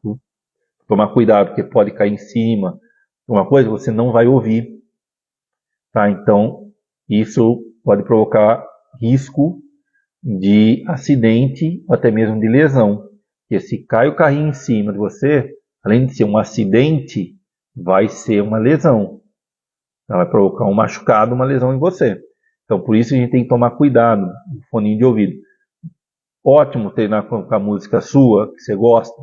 tomar cuidado, porque pode cair em cima. Uma coisa você não vai ouvir. Tá? Então, isso pode provocar risco de acidente ou até mesmo de lesão. Porque se cai o carrinho em cima de você, além de ser um acidente, vai ser uma lesão. Ela vai provocar um machucado, uma lesão em você. Então, por isso a gente tem que tomar cuidado no foninho de ouvido. Ótimo treinar com a música sua, que você gosta.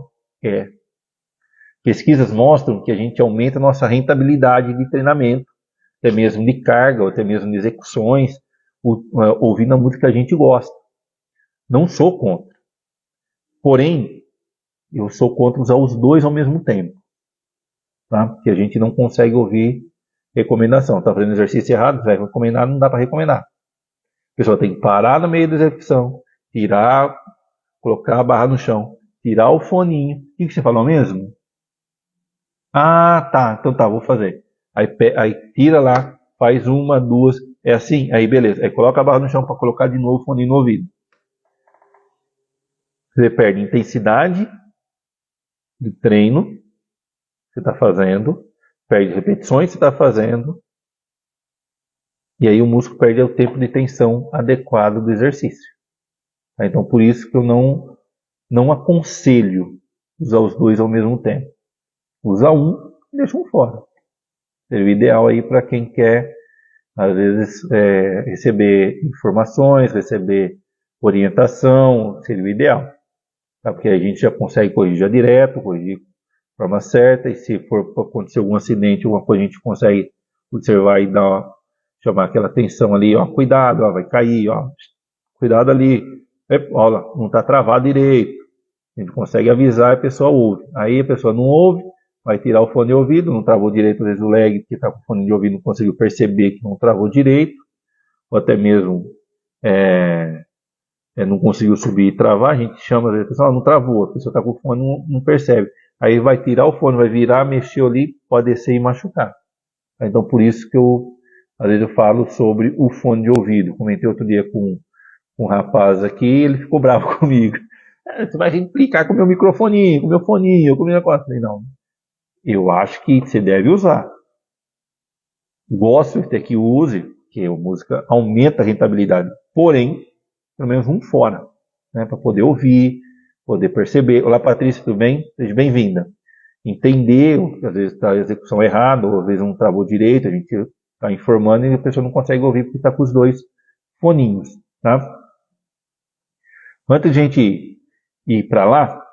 Pesquisas mostram que a gente aumenta a nossa rentabilidade de treinamento, até mesmo de carga, ou até mesmo de execuções, ouvindo a música que a gente gosta. Não sou contra. Porém, eu sou contra usar os dois ao mesmo tempo. Tá? Porque a gente não consegue ouvir recomendação. Está fazendo exercício errado, vai recomendar, não dá para recomendar. A pessoa tem que parar no meio da execução, tirar, colocar a barra no chão, tirar o foninho. O que você falou mesmo? Ah, tá, então tá, vou fazer. Aí tira lá, faz uma, duas, é assim, aí beleza. Aí coloca a barra no chão para colocar de novo o foninho no ouvido. Você perde intensidade de treino que você está fazendo, perde repetições que você está fazendo, e aí o músculo perde o tempo de tensão adequado do exercício. Então, por isso que eu não aconselho usar os dois ao mesmo tempo. Usa um e deixa um fora. Seria o ideal aí para quem quer, às vezes, receber informações, receber orientação, seria o ideal. Tá? Porque a gente já consegue corrigir já direto, corrigir de forma certa, e se for acontecer algum acidente, alguma coisa, a gente consegue observar e chamar aquela atenção ali, ó, cuidado, ó, vai cair, ó, cuidado ali, olha, não está travado direito. A gente consegue avisar e a pessoa ouve. Aí a pessoa não ouve, vai tirar o fone de ouvido, não travou direito, às vezes o lag que está com o fone de ouvido não conseguiu perceber que não travou direito, ou até mesmo não conseguiu subir e travar, a gente chama, a pessoa não travou, a pessoa está com o fone e não percebe. Aí vai tirar o fone, vai virar, mexer ali, pode descer e machucar. Então por isso que às vezes eu falo sobre o fone de ouvido. Comentei outro dia com um rapaz aqui, ele ficou bravo comigo. Você vai implicar com o meu microfoninho, com o meu foninho, com o meu negócio. Falei, não, eu acho que você deve usar. Gosto até que use, que a música aumenta a rentabilidade. Porém, pelo menos um fora, né, para poder ouvir, poder perceber. Olá, Patrícia, tudo bem? Seja bem-vinda. Entender, às vezes está a execução errada, ou às vezes não travou direito, a gente está informando e a pessoa não consegue ouvir porque está com os dois foninhos. Tá? Antes de a gente ir para lá,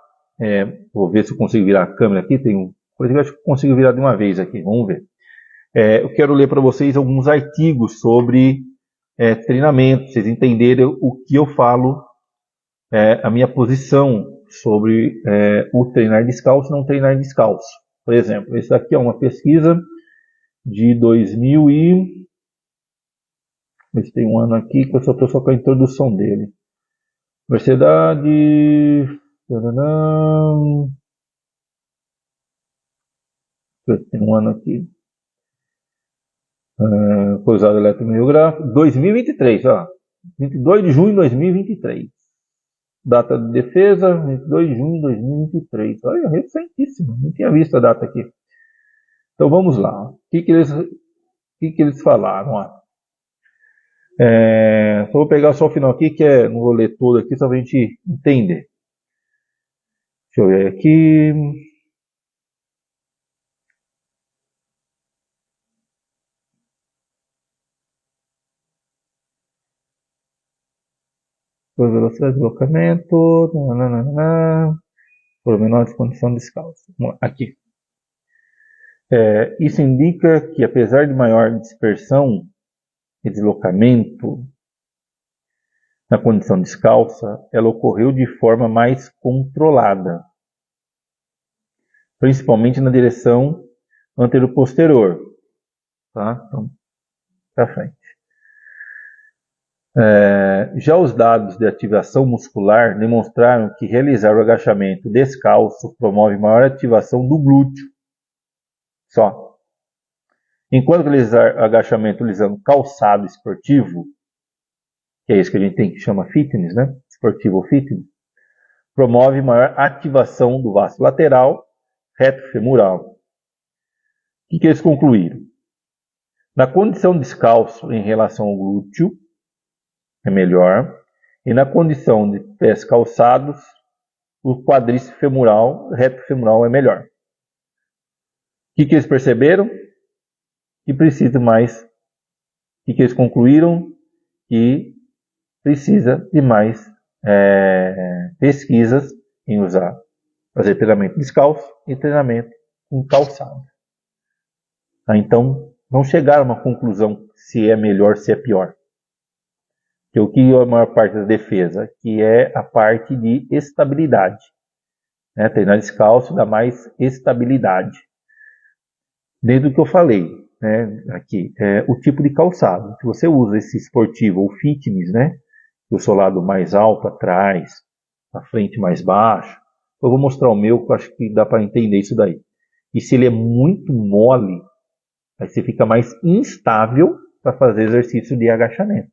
vou ver se eu consigo virar a câmera aqui, eu acho que eu consigo virar de uma vez aqui, vamos ver. Eu quero ler para vocês alguns artigos sobre treinamento, para vocês entenderem o que eu falo, a minha posição sobre o treinar descalço e não treinar descalço. Por exemplo, esse daqui é uma pesquisa de 2000 e... Esse tem um ano aqui que eu só estou só com a introdução dele. Universidade... Tem um ano aqui. Cruzado eletromiográfico. 2023, ó. 22 de junho de 2023. Data de defesa, 22 de junho de 2023. Olha, recentíssimo. Não tinha visto a data aqui. Então vamos lá. O que eles falaram? Ó? Só vou pegar só o final aqui, não vou ler todo aqui, só para a gente entender. Deixa eu ver aqui. Por velocidade de deslocamento. Por menor disposição descalço. Aqui. Isso indica que, apesar de maior dispersão e deslocamento na condição descalça, ela ocorreu de forma mais controlada, principalmente na direção anteroposterior. Tá? Então, para frente. Já os dados de ativação muscular demonstraram que realizar o agachamento descalço promove maior ativação do glúteo. Só. Enquanto realizar agachamento utilizando calçado esportivo, que é isso que a gente tem que chama fitness, né? Esportivo ou fitness, promove maior ativação do vasto lateral, reto femoral. O que eles concluíram? Na condição descalço em relação ao glúteo, é melhor, e na condição de pés calçados, o quadríceps femoral, reto femoral é melhor. O que eles perceberam? Que precisa mais. O que eles concluíram? Que precisa de mais pesquisas em fazer treinamento descalço e treinamento com calçado. Tá? Então, não chegaram a uma conclusão se é melhor, se é pior. Que o que é a maior parte da defesa? Que é a parte de estabilidade. Né? Treinar descalço dá mais estabilidade. Desde o que eu falei, né, aqui, o tipo de calçado. Se você usa esse esportivo ou fitness, né, o solado mais alto atrás, a frente mais baixo, eu vou mostrar o meu, que eu acho que dá para entender isso daí. E se ele é muito mole, aí você fica mais instável para fazer exercício de agachamento.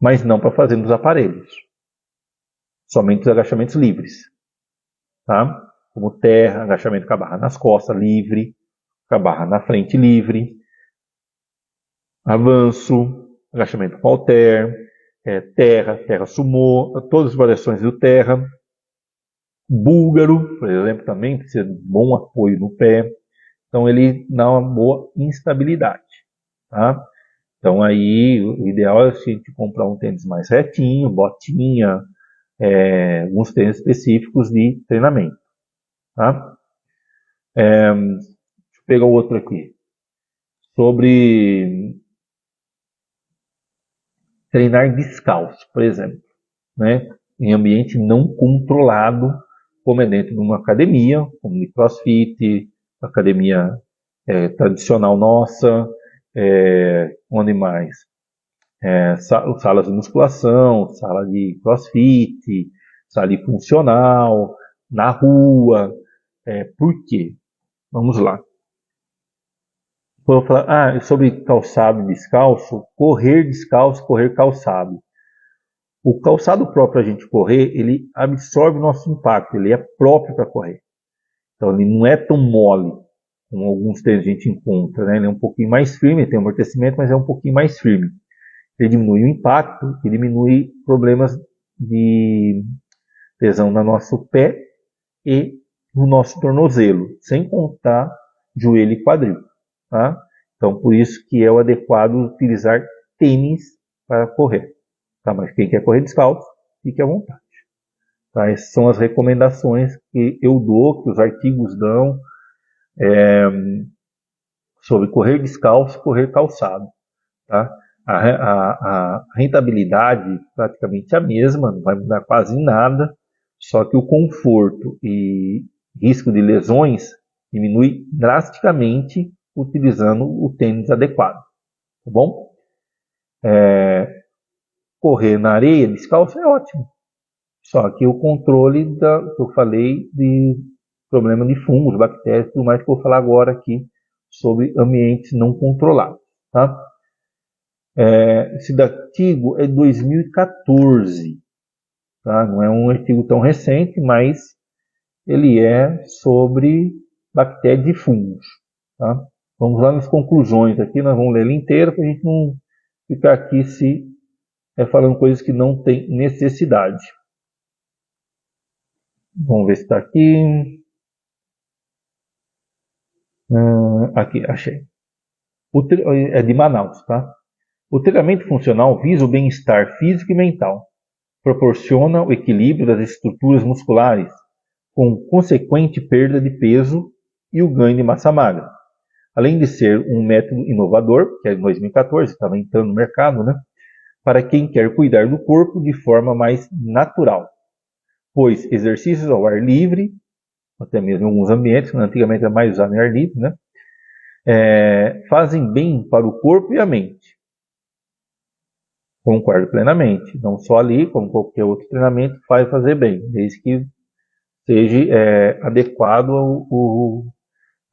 Mas não para fazer nos aparelhos. Somente os agachamentos livres. Tá? Como terra, agachamento com a barra nas costas, livre. Com a barra na frente, livre. Avanço, agachamento com halter, terra sumô, todas as variações do terra. Búlgaro, por exemplo, também precisa de bom apoio no pé. Então ele dá uma boa instabilidade, tá? Então aí o ideal é a gente comprar um tênis mais retinho, botinha, alguns tênis específicos de treinamento, tá? Deixa eu pegar o outro aqui. Sobre treinar descalço, por exemplo, né? Em ambiente não controlado, como é dentro de uma academia, como de CrossFit, academia tradicional nossa, onde mais? Salas de musculação, sala de CrossFit, sala de funcional, na rua. Por quê? Vamos lá. Vou falar sobre calçado descalço, correr descalço, correr calçado. O calçado próprio para a gente correr, ele absorve o nosso impacto, ele é próprio para correr. Então ele não é tão mole como alguns tênis a gente encontra, né? Ele é um pouquinho mais firme, tem amortecimento, mas é um pouquinho mais firme. Ele diminui o impacto e diminui problemas de lesão no nosso pé e no nosso tornozelo, sem contar joelho e quadril, tá? Então por isso que é o adequado utilizar tênis para correr. Tá, mas quem quer correr descalço, fique à vontade. Tá, essas são as recomendações que eu dou, que os artigos dão sobre correr descalço, correr calçado. Tá? A rentabilidade praticamente a mesma, não vai mudar quase nada, só que o conforto e risco de lesões diminui drasticamente utilizando o tênis adequado. Tá bom? Correr na areia descalço é ótimo. Só que o controle que eu falei de problema de fungos, bactérias e tudo mais que eu vou falar agora aqui sobre ambientes não controlados. Tá? Esse artigo é de 2014. Tá? Não é um artigo tão recente, mas ele é sobre bactérias e fungos. Tá? Vamos lá nas conclusões aqui, nós vamos ler ele inteiro para a gente não ficar aqui falando coisas que não tem necessidade. Vamos ver se está aqui. Aqui, achei. É de Manaus, tá? O treinamento funcional visa o bem-estar físico e mental. Proporciona o equilíbrio das estruturas musculares, com consequente perda de peso e o ganho de massa magra. Além de ser um método inovador, que é de 2014, estava entrando no mercado, né? Para quem quer cuidar do corpo de forma mais natural. Pois exercícios ao ar livre, até mesmo em alguns ambientes, que antigamente era mais usado em ar livre, né? Fazem bem para o corpo e a mente. Concordo plenamente. Não só ali, como qualquer outro treinamento, faz fazer bem, desde que seja adequado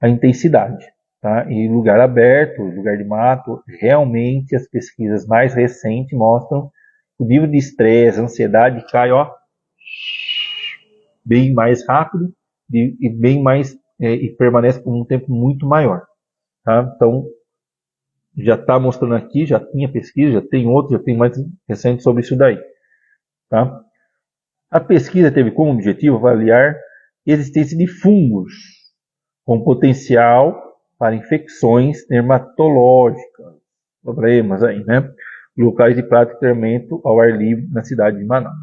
à intensidade. Tá? E lugar aberto, lugar de mato, realmente as pesquisas mais recentes mostram que o nível de estresse, ansiedade cai bem mais rápido e bem mais e permanece por um tempo muito maior. Tá? Então, já está mostrando aqui, já tinha pesquisa, já tem outro, já tem mais recente sobre isso daí. Tá? A pesquisa teve como objetivo avaliar a existência de fungos com potencial para infecções dermatológicas, problemas aí, né? Locais de prática de treinamento ao ar livre na cidade de Manaus.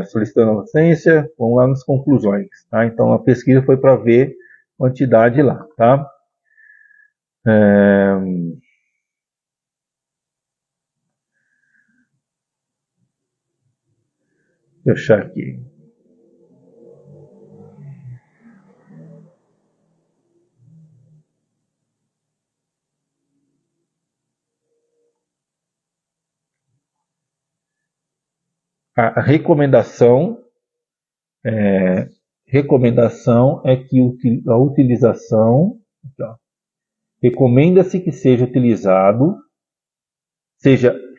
Solicitando a licença, vamos lá nas conclusões. Tá? Então a pesquisa foi para ver quantidade lá. Tá? Deixa eu achar aqui. A recomendação é que a utilização, recomenda-se que seja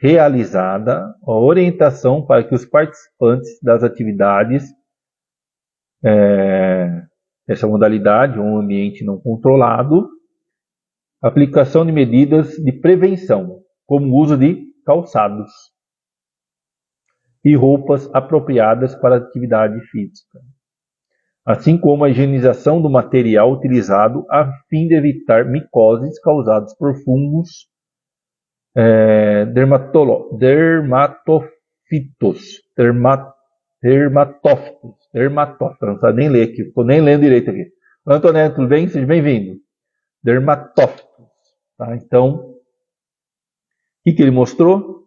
realizada a orientação para que os participantes das atividades dessa modalidade, um ambiente não controlado, aplicação de medidas de prevenção, como o uso de calçados. e roupas apropriadas para a atividade física, assim como a higienização do material utilizado a fim de evitar micoses causadas por fungos dermatófitos, não sabe nem ler aqui, estou nem lendo direito aqui. Antonete, tudo bem? Seja bem-vindo. Dermatófitos. Tá? Então, o que ele mostrou?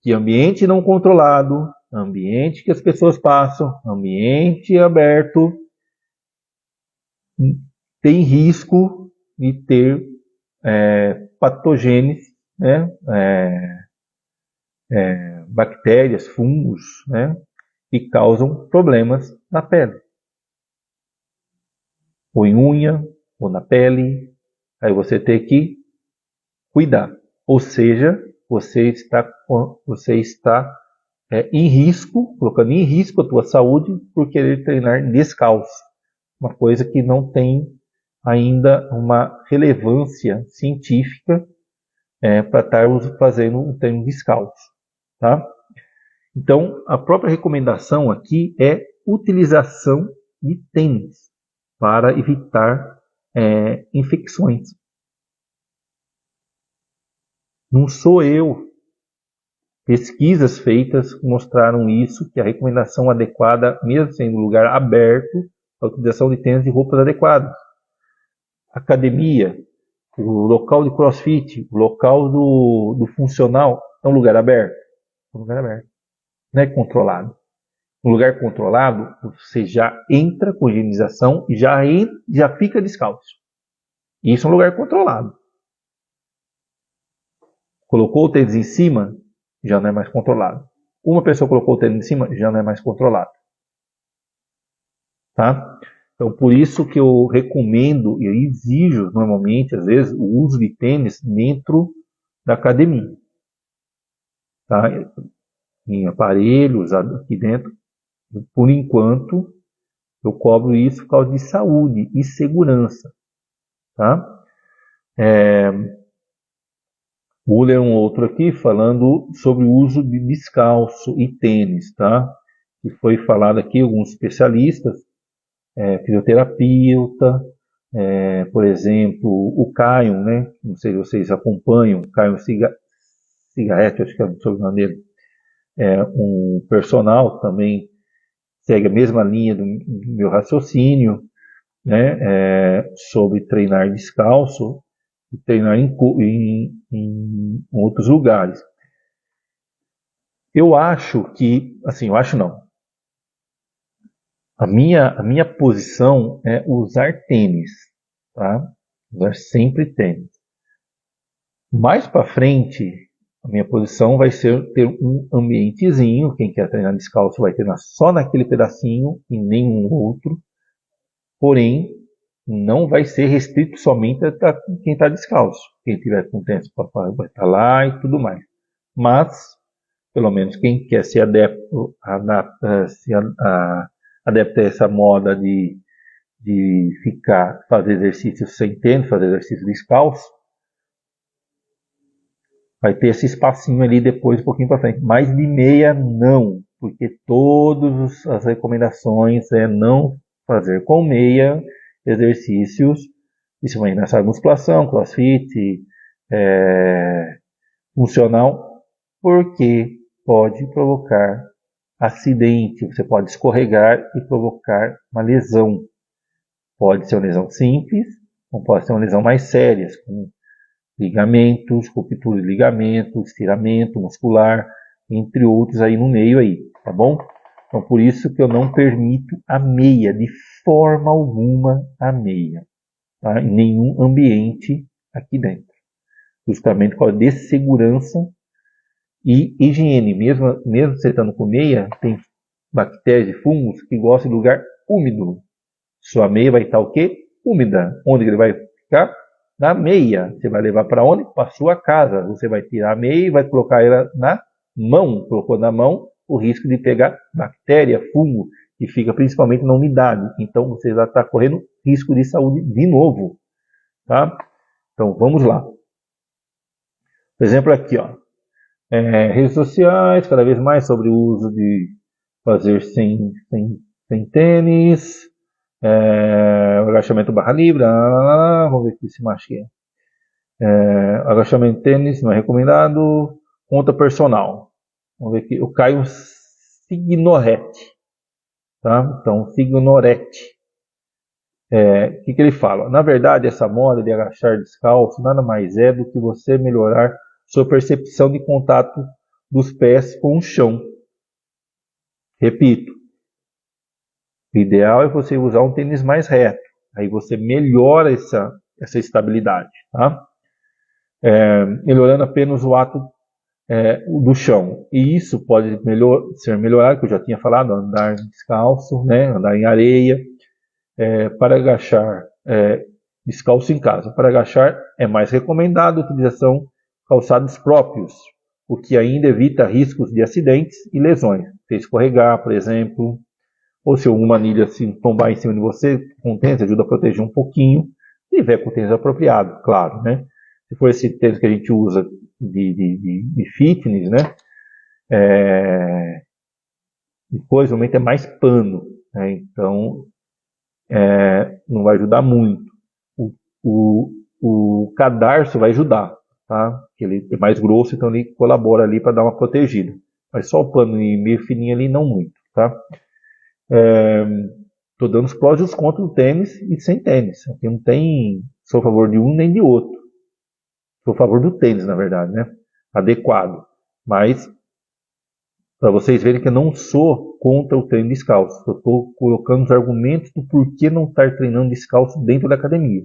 Que ambiente não controlado, ambiente que as pessoas passam, ambiente aberto, tem risco de ter patogênios, né? Bactérias, fungos, né? Que causam problemas na pele. Ou em unha, ou na pele. Aí você tem que cuidar. Ou seja, você está em risco, colocando em risco a tua saúde por querer treinar descalço. Uma coisa que não tem ainda uma relevância científica para estar fazendo um treino descalço. Tá? Então, a própria recomendação aqui é utilização de tênis para evitar infecções. Não sou eu. Pesquisas feitas mostraram isso, que a recomendação adequada, mesmo sendo um lugar aberto, a utilização de tênis e roupas adequadas. Academia, o local de crossfit, o local do funcional, é um lugar aberto. É um lugar aberto. Não é controlado. Um lugar controlado, você já entra com higienização e já fica descalço. Isso é um lugar controlado. Colocou o tênis em cima, já não é mais controlado. Uma pessoa colocou o tênis em cima, já não é mais controlado. Tá? Então, por isso que eu recomendo e exijo, normalmente, às vezes, o uso de tênis dentro da academia. Tá? Em aparelhos aqui dentro. Por enquanto, eu cobro isso por causa de saúde e segurança. Tá? Vou ler um outro aqui falando sobre o uso de descalço e tênis. Tá? Que foi falado aqui, alguns especialistas, fisioterapeuta, por exemplo, o Caio, né? Não sei se vocês acompanham, o Caio Cigarrete, acho que é o sobrenome dele, um personal, também segue a mesma linha do meu raciocínio, né? Sobre treinar descalço e treinar em outros lugares. Eu acho que, assim, eu acho não. A minha posição é usar tênis, tá? Usar sempre tênis. Mais para frente, a minha posição vai ser ter um ambientezinho. Quem quer treinar descalço vai treinar só naquele pedacinho e nenhum outro. Porém, não vai ser restrito somente a quem está descalço. Quem tiver com tênis vai estar lá e tudo mais. Mas, pelo menos quem quer ser adepto adepta a essa moda de fazer exercícios sem tênis, fazer exercício descalço, vai ter esse espacinho ali depois, um pouquinho para frente. Mas de meia, não. Porque todas as recomendações é não fazer com meia exercícios, principalmente nessa musculação, crossfit, funcional, porque pode provocar acidente, você pode escorregar e provocar uma lesão. Pode ser uma lesão simples, ou pode ser uma lesão mais séria, com ligamentos, ruptura de ligamento, estiramento muscular, entre outros aí no meio aí, tá bom? Então por isso que eu não permito a meia, de forma alguma a meia, tá? Em nenhum ambiente aqui dentro. Justamente por causa de segurança e higiene. Mesmo você estando com meia, tem bactérias e fungos que gostam de lugar úmido. Sua meia vai estar o quê? Úmida. Onde ele vai ficar? Na meia. Você vai levar para onde? Para sua casa. Você vai tirar a meia e vai colocar ela na mão. Colocou na mão, o risco de pegar bactéria, fungo, que fica principalmente na umidade. Então você já está correndo risco de saúde de novo. Tá? Então vamos lá. Por exemplo aqui, ó. Redes sociais, cada vez mais sobre o uso de fazer sem tênis, agachamento barra livre, vamos ver aqui se machuca. Agachamento tênis não é recomendado, conta personal. Vamos ver aqui, o Caio Signoretti, tá? Então, Signoretti. O que ele fala? Na verdade, essa moda de agachar descalço nada mais é do que você melhorar sua percepção de contato dos pés com o chão. Repito, o ideal é você usar um tênis mais reto. Aí você melhora essa estabilidade. Tá? Melhorando apenas o ato do chão. E isso pode ser melhorado, que eu já tinha falado, andar descalço, né? Andar em areia. Para agachar descalço em casa. Para agachar é mais recomendado a utilização de calçados próprios, o que ainda evita riscos de acidentes e lesões. Se escorregar, por exemplo, ou se alguma anilha se tombar em cima de você, com tênis ajuda a proteger um pouquinho, se tiver com tênis apropriado, claro, né? Se for esse tênis que a gente usa de fitness, né? Depois, normalmente é mais pano, né? Então, não vai ajudar muito. O cadarço vai ajudar, tá? Ele é mais grosso, então ele colabora ali para dar uma protegida. Mas só o pano meio fininho ali, não muito, tá? Estou dando os prós e os contras do tênis e sem tênis. Aqui não tem, sou a favor de um nem de outro. Sou a favor do tênis, na verdade, né? Adequado. Mas, para vocês verem que eu não sou contra o treino descalço. Eu estou colocando os argumentos do porquê não estar treinando descalço dentro da academia.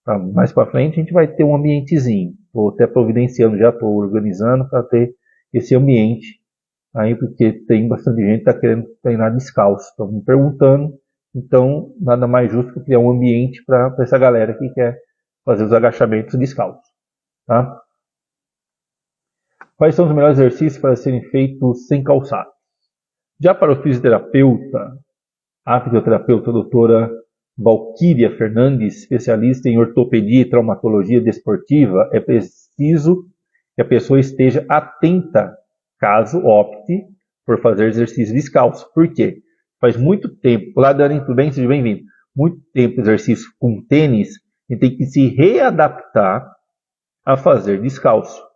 Tá? Mais para frente a gente vai ter um ambientezinho. Estou até providenciando, já estou organizando para ter esse ambiente. Aí, porque tem bastante gente que está querendo treinar descalço. Estão me perguntando. Então, nada mais justo que criar um ambiente para essa galera que quer fazer os agachamentos descalços. Tá? Quais são os melhores exercícios para serem feitos sem calçado? Já para o fisioterapeuta, a fisioterapeuta doutora Valquíria Fernandes, especialista em ortopedia e traumatologia desportiva, é preciso que a pessoa esteja atenta caso opte por fazer exercício descalço. Por quê? Faz muito tempo, olá Dani, tudo bem? Seja bem-vindo. Muito tempo exercício com tênis, e tem que se readaptar a fazer descalço.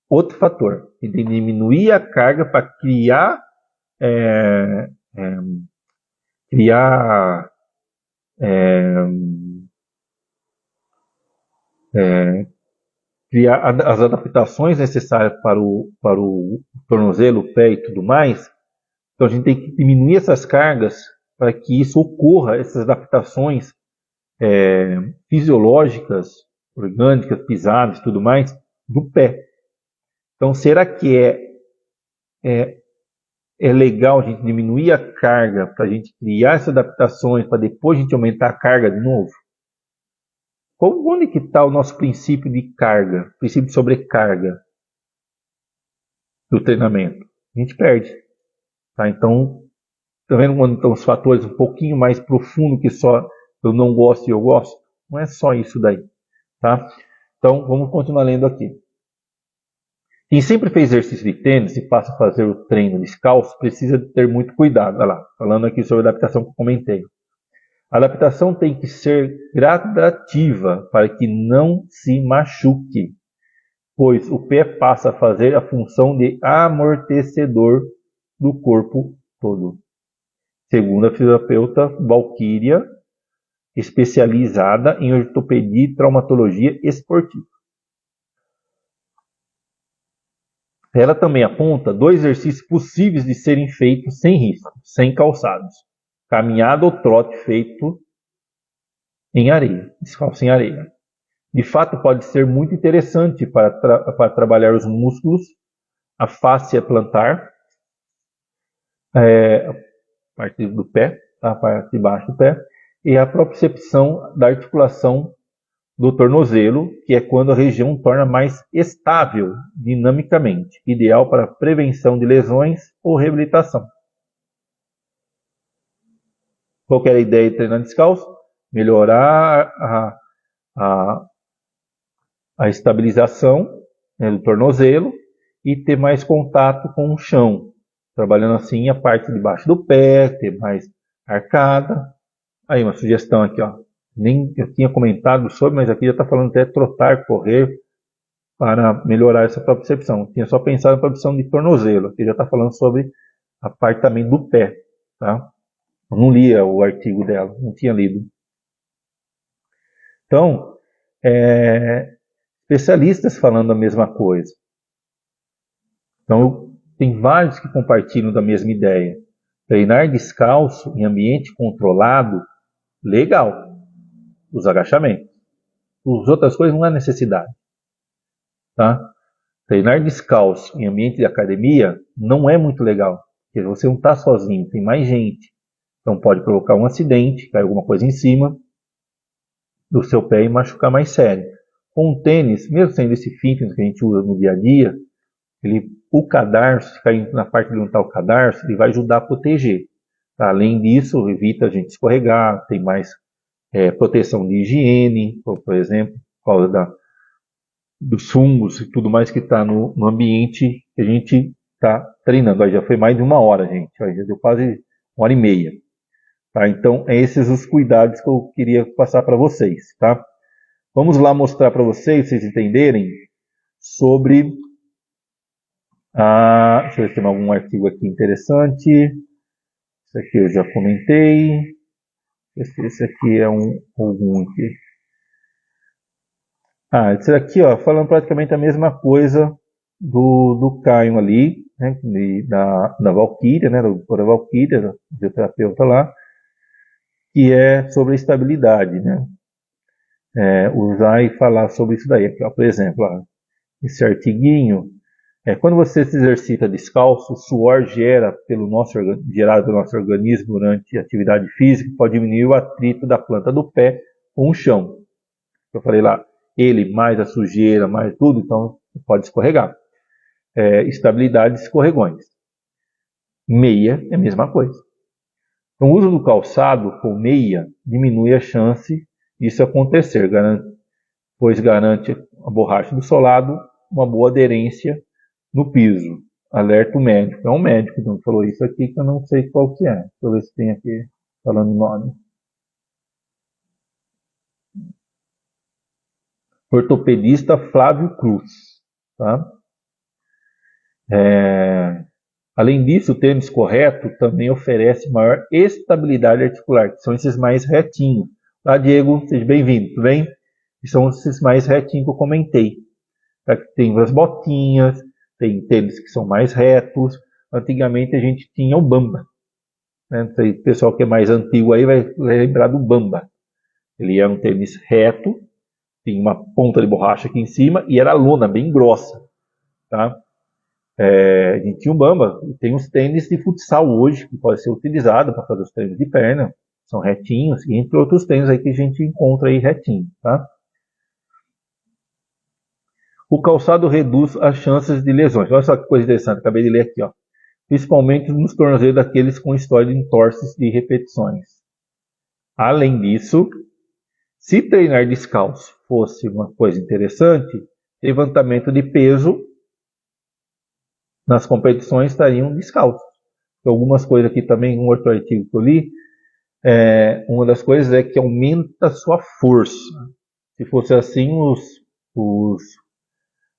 Outro fator, tem que diminuir a carga para criar as adaptações necessárias para o tornozelo, o pé e tudo mais. Então a gente tem que diminuir essas cargas para que isso ocorra, essas adaptações fisiológicas, orgânicas, pisadas e tudo mais, do pé. Então será que é legal a gente diminuir a carga para a gente criar essas adaptações para depois a gente aumentar a carga de novo? Onde que está o nosso princípio de carga, princípio de sobrecarga do treinamento? A gente perde. Tá? Então, tá vendo quando estão os fatores um pouquinho mais profundos que só eu não gosto e eu gosto? Não é só isso daí. Tá? Então, vamos continuar lendo aqui. Quem sempre fez exercício de tênis e passa a fazer o treino descalço precisa ter muito cuidado. Olha lá, falando aqui sobre a adaptação que eu comentei. A adaptação tem que ser gradativa para que não se machuque, pois o pé passa a fazer a função de amortecedor do corpo todo. Segundo a fisioterapeuta Valquíria, especializada em ortopedia e traumatologia esportiva. Ela também aponta 2 exercícios possíveis de serem feitos sem risco, sem calçados. Caminhada ou trote feito em areia, descalço em areia. De fato, pode ser muito interessante para trabalhar os músculos, a fáscia plantar, a parte do pé, a parte de baixo do pé, e a propriocepção da articulação do tornozelo, que é quando a região torna mais estável dinamicamente, ideal para prevenção de lesões ou reabilitação. Qual que era a ideia de treinar descalço? Melhorar a estabilização, né, do tornozelo e ter mais contato com o chão, trabalhando assim a parte de baixo do pé, ter mais arcada. Aí uma sugestão aqui, ó. Nem eu tinha comentado sobre, mas aqui já está falando até trotar, correr, para melhorar essa propriocepção. Eu tinha só pensado na propriocepção de tornozelo, aqui já está falando sobre a parte também do pé, tá? Eu não lia o artigo dela, não tinha lido. Então, especialistas falando a mesma coisa. Então, tem vários que compartilham da mesma ideia. Treinar descalço em ambiente controlado, legal. Os agachamentos. As outras coisas não há necessidade. Tá? Treinar descalço em ambiente de academia não é muito legal. Porque você não está sozinho, tem mais gente. Então pode provocar um acidente, cair alguma coisa em cima do seu pé e machucar mais sério. Com o tênis, mesmo sendo esse fitness que a gente usa no dia a dia, o cadarço, se cair na parte de onde está o cadarço, ele vai ajudar a proteger. Tá? Além disso, evita a gente escorregar, tem mais proteção de higiene, por exemplo, por causa dos fungos e tudo mais que está no ambiente que a gente está treinando. Aí já foi mais de 1 hora, gente. Aí já deu quase 1 hora e meia. Tá? Então, esses os cuidados que eu queria passar para vocês. Tá? Vamos lá mostrar para vocês entenderem sobre... deixa eu ver se tem algum artigo aqui interessante. Esse aqui eu já comentei. Esse aqui é algum aqui. Esse aqui, ó, falando praticamente a mesma coisa do Caio ali, né, da Valkyria, né, da Valkyria, do fisioterapeuta lá, que é sobre a estabilidade, né? Usar e falar sobre isso daí. Por exemplo, esse artiguinho, quando você se exercita descalço, o suor gerado pelo nosso organismo durante a atividade física pode diminuir o atrito da planta do pé com o chão. Eu falei lá, ele mais a sujeira, mais tudo, então pode escorregar. Estabilidade, escorregões. Meia é a mesma coisa. Então, o uso do calçado com meia diminui a chance disso acontecer, pois garante a borracha do solado uma boa aderência no piso. Alerta o médico. É um médico que falou isso aqui que eu não sei qual que é. Deixa eu ver se tem aqui falando o nome. Ortopedista Flávio Cruz. Tá? Além disso, o tênis correto também oferece maior estabilidade articular, que são esses mais retinhos. Diego, seja bem-vindo, tudo bem? E são esses mais retinhos que eu comentei. Tem as botinhas, tem tênis que são mais retos. Antigamente a gente tinha o Bamba. Né? O pessoal que é mais antigo aí vai lembrar do Bamba. Ele era um tênis reto, tinha uma ponta de borracha aqui em cima e era lona, bem grossa. Tá? A gente tinha o Bamba, e tem os tênis de futsal hoje, que pode ser utilizado para fazer os treinos de perna, são retinhos, e entre outros tênis aí que a gente encontra aí retinho, tá? O calçado reduz as chances de lesões. Olha só que coisa interessante, acabei de ler aqui, ó. Principalmente nos tornozelos daqueles com história de entorses de repetições. Além disso, se treinar descalço fosse uma coisa interessante, levantamento de peso nas competições estariam descalços. Algumas coisas aqui também, um outro artigo que eu li, uma das coisas é que aumenta a sua força. Se fosse assim, os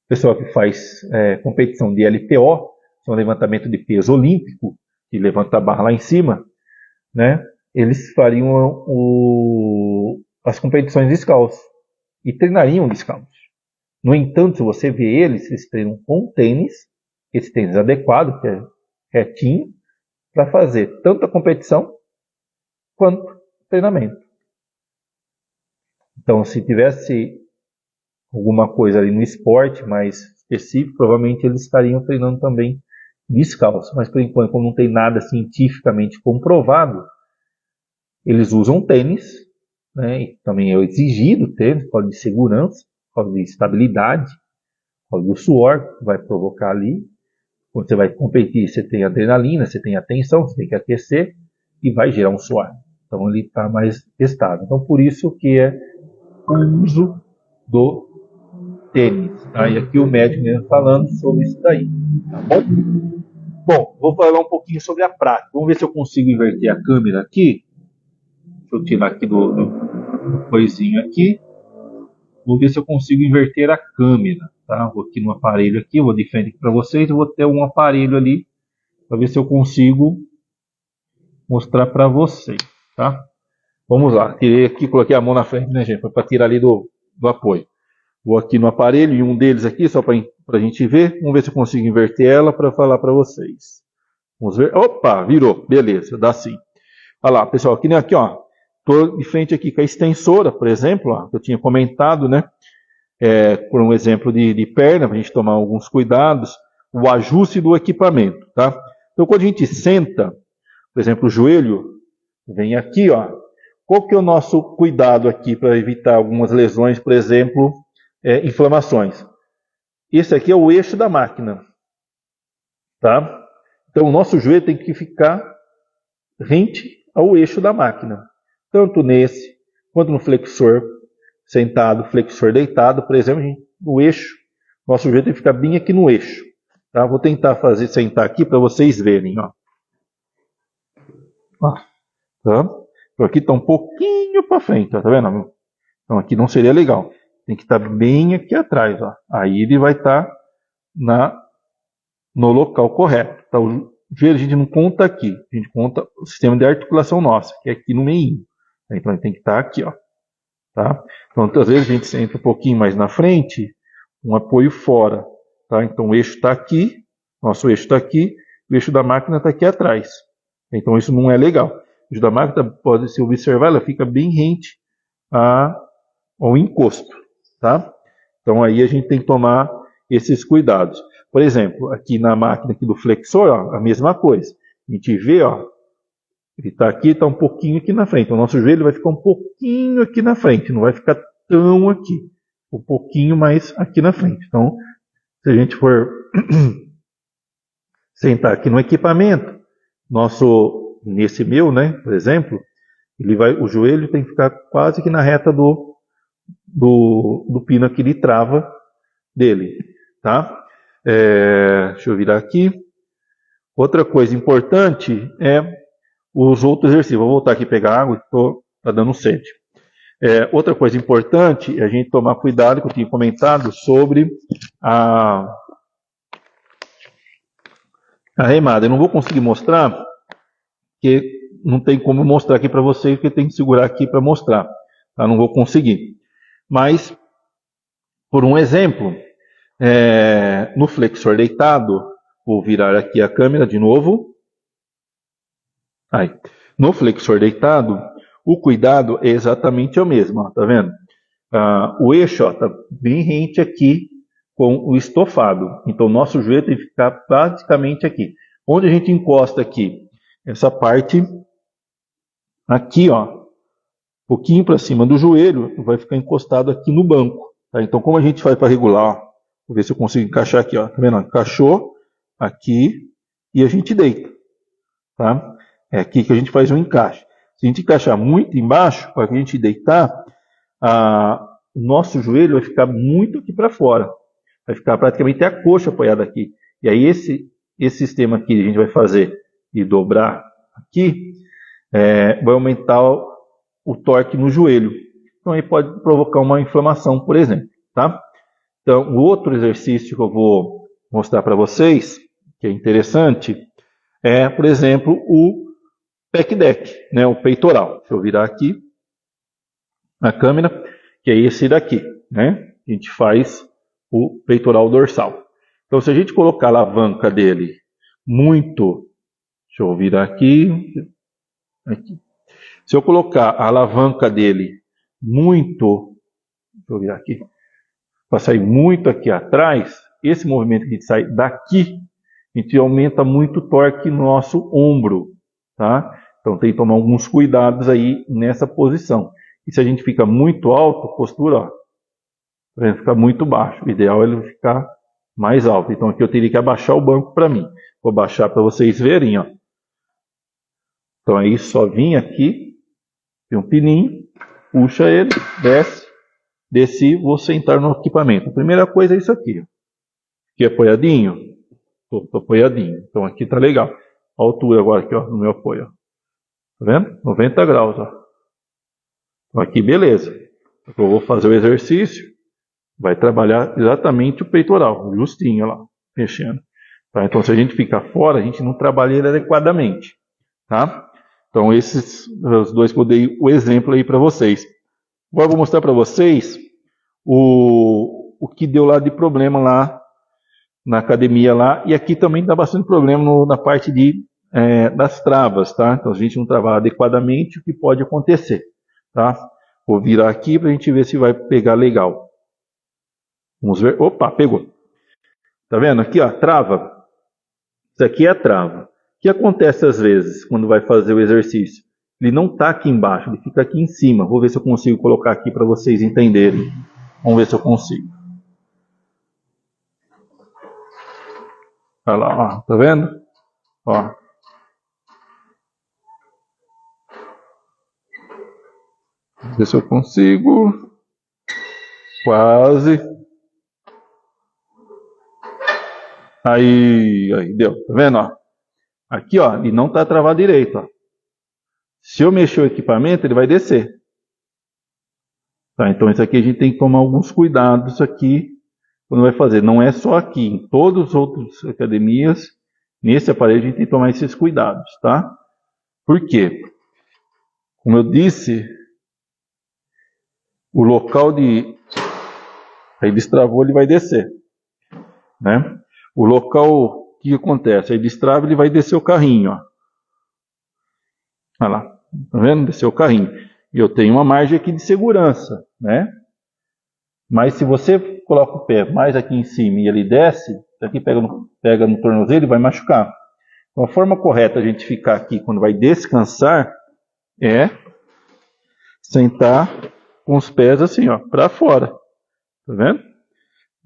pessoal que faz competição de LPO, que é um levantamento de peso olímpico, que levanta a barra lá em cima, né, eles fariam as competições descalços e treinariam descalços. No entanto, se você vê eles treinam com tênis, esse tênis adequado, que é retinho, para fazer tanto a competição quanto treinamento. Então, se tivesse alguma coisa ali no esporte mais específico, provavelmente eles estariam treinando também descalço. Mas, por enquanto, como não tem nada cientificamente comprovado, eles usam tênis, né? E também é exigido tênis, por causa de segurança, por causa de estabilidade, por causa do suor que vai provocar ali. Quando você vai competir, você tem adrenalina, você tem a tensão, você tem que aquecer e vai gerar um suor. Então ele está mais estável. Então por isso que é o uso do tênis. Tá? E aqui o médico mesmo falando sobre isso daí. Tá bom? Bom, vou falar um pouquinho sobre a prática. Vamos ver se eu consigo inverter a câmera aqui. Deixa eu tirar aqui do coisinho aqui. Vou ver se eu consigo inverter a câmera. Tá? Vou aqui no aparelho aqui, vou de frente para vocês. Eu vou ter um aparelho ali para ver se eu consigo mostrar para vocês. Tá? Vamos lá. Tirei aqui, coloquei a mão na frente, né, gente? Para tirar ali do apoio. Vou aqui no aparelho e um deles aqui, só para a gente ver. Vamos ver se eu consigo inverter ela para falar para vocês. Vamos ver. Opa, virou. Beleza, dá sim. Olha lá, pessoal, aqui, né, aqui, ó. Estou de frente aqui com a extensora, por exemplo, ó, que eu tinha comentado, né? Por um exemplo de perna, para a gente tomar alguns cuidados. O ajuste do equipamento, tá? Então, quando a gente senta, por exemplo, o joelho vem aqui, ó. Qual que é o nosso cuidado aqui para evitar algumas lesões, por exemplo, inflamações? Esse aqui é o eixo da máquina, tá? Então o nosso joelho tem que ficar rente ao eixo da máquina, tanto nesse quanto no flexor sentado, flexor deitado, por exemplo, o eixo, nosso joelho tem que ficar bem aqui no eixo, tá? Vou tentar sentar aqui para vocês verem, ó. Tá? Então aqui está um pouquinho para frente, ó, tá vendo? Então aqui não seria legal. Tem que estar bem aqui atrás, ó. Aí ele vai estar no local correto. Tá? O joelho a gente não conta aqui, a gente conta o sistema de articulação nossa, que é aqui no meio. Então ele tem que estar aqui, ó. Tá? Então às vezes a gente senta um pouquinho mais na frente, um apoio fora. Tá? Então o eixo está aqui, nosso eixo está aqui, o eixo da máquina está aqui atrás. Então isso não é legal. O eixo da máquina, pode se observar, ela fica bem rente ao encosto. Tá? Então aí a gente tem que tomar esses cuidados. Por exemplo, aqui na máquina aqui do flexor, ó, a mesma coisa. A gente vê, ó, ele está aqui, está um pouquinho aqui na frente. O nosso joelho vai ficar um pouquinho aqui na frente, não vai ficar tão aqui. Um pouquinho mais aqui na frente. Então, se a gente for sentar aqui no equipamento, nesse meu, né, por exemplo, o joelho tem que ficar quase que na reta do pino aqui de trava dele, tá? Deixa eu virar aqui. Outra coisa importante é os outros exercícios. Vou voltar aqui e pegar água, que tá dando sede. Outra coisa importante é a gente tomar cuidado, que eu tinha comentado, sobre a remada. Eu não vou conseguir mostrar, porque não tem como mostrar aqui para vocês, porque tem que segurar aqui para mostrar. Tá? Não vou conseguir. Mas, por um exemplo, no flexor deitado, vou virar aqui a câmera de novo. Aí. No flexor deitado, o cuidado é exatamente o mesmo, ó, tá vendo? O eixo está bem rente aqui com o estofado. Então, nosso joelho tem que ficar basicamente aqui. Onde a gente encosta aqui? Essa parte aqui, ó, um pouquinho para cima do joelho, vai ficar encostado aqui no banco. Tá? Então, como a gente faz para regular? Ó, vou ver se eu consigo encaixar aqui. Ó. Tá vendo? Encaixou aqui e a gente deita. Tá? É aqui que a gente faz um encaixe. Se a gente encaixar muito embaixo, para a gente deitar, o nosso joelho vai ficar muito aqui para fora. Vai ficar praticamente a coxa apoiada aqui. E aí esse sistema aqui a gente vai fazer e dobrar aqui, vai aumentar o torque no joelho. Então aí pode provocar uma inflamação, por exemplo. Tá? Então o outro exercício que eu vou mostrar para vocês, que é interessante, por exemplo, o pec deck, né, o peitoral. Deixa eu virar aqui a câmera, que é esse daqui, né? A gente faz o peitoral dorsal. Então, se a gente colocar a alavanca dele muito, deixa eu virar aqui. Se eu colocar a alavanca dele muito, deixa eu virar aqui, para sair muito aqui atrás, esse movimento que a gente sai daqui, a gente aumenta muito o torque no nosso ombro, tá? Então tem que tomar alguns cuidados aí nessa posição. E se a gente fica muito alto, a postura, ó, vai ficar muito baixo. O ideal é ele ficar mais alto. Então aqui eu teria que abaixar o banco para mim. Vou abaixar para vocês verem, ó. Então aí só vim aqui, tem um pininho, puxa ele, desce Desci, vou sentar no equipamento. A primeira coisa é isso aqui. Aqui é apoiadinho? Tô apoiadinho. Então aqui tá legal. A altura agora aqui, ó, no meu apoio. Ó. Tá vendo? 90 graus, ó. Então aqui, beleza. Eu vou fazer o exercício. Vai trabalhar exatamente o peitoral. Justinho, ó lá. Mexendo. Tá? Então se a gente ficar fora, a gente não trabalha ele adequadamente. Tá? Então esses os dois que eu dei o exemplo aí para vocês. Agora eu vou mostrar para vocês o que deu lá de problema lá na academia lá. E aqui também dá bastante problema na parte das travas, tá? Então a gente não trabalha adequadamente, o que pode acontecer, tá? Vou virar aqui para a gente ver se vai pegar legal. Vamos ver. Opa, pegou. Tá vendo aqui, ó, trava. Isso aqui é a trava. O que acontece às vezes quando vai fazer o exercício? Ele não está aqui embaixo, ele fica aqui em cima. Vou ver se eu consigo colocar aqui para vocês entenderem. Vamos ver se eu consigo. Olha lá, ó, tá vendo? Ó. Vamos ver se eu consigo. Quase. Aí deu. Tá vendo? Ó? Aqui, ó, ele não está travado direito. Ó. Se eu mexer o equipamento, ele vai descer. Tá, então isso aqui a gente tem que tomar alguns cuidados aqui quando vai fazer. Não é só aqui, em todas as outras academias, nesse aparelho a gente tem que tomar esses cuidados, tá? Por quê? Como eu disse, o local aí destravou, ele vai descer, né? O local, o que acontece? Aí destrava, ele vai descer o carrinho, ó. Olha lá, tá vendo? Desceu o carrinho. E eu tenho uma margem aqui de segurança, né? Mas se você coloca o pé mais aqui em cima e ele desce, aqui pega no tornozelo e vai machucar. Então, a forma correta a gente ficar aqui quando vai descansar é sentar com os pés assim, ó, para fora. Tá vendo?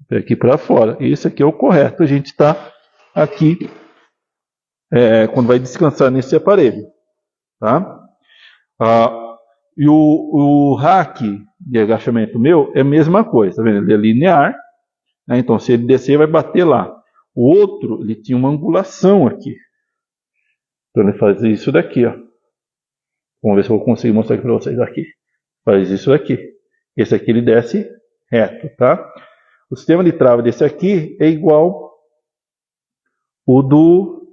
Pé aqui para fora. Isso aqui é o correto. A gente está aqui quando vai descansar nesse aparelho. Tá? E o hack de agachamento meu é a mesma coisa, tá vendo? Ele é linear, né? Então se ele descer vai bater lá. O outro, ele tinha uma angulação aqui. Então ele faz isso daqui, ó. Vamos ver se eu consigo mostrar aqui para vocês aqui. Faz isso daqui. Esse aqui ele desce reto, tá? O sistema de trava desse aqui é igual o do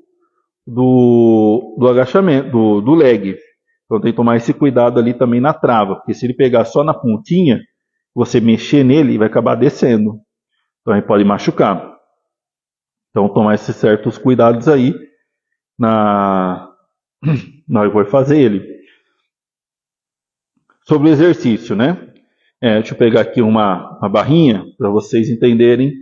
agachamento, do leg. Então tem que tomar esse cuidado ali também na trava, porque se ele pegar só na pontinha, você mexer nele, vai acabar descendo. Então ele pode machucar. Então tomar esses certos cuidados aí na hora que for fazer ele. Sobre o exercício, né? Deixa eu pegar aqui uma barrinha para vocês entenderem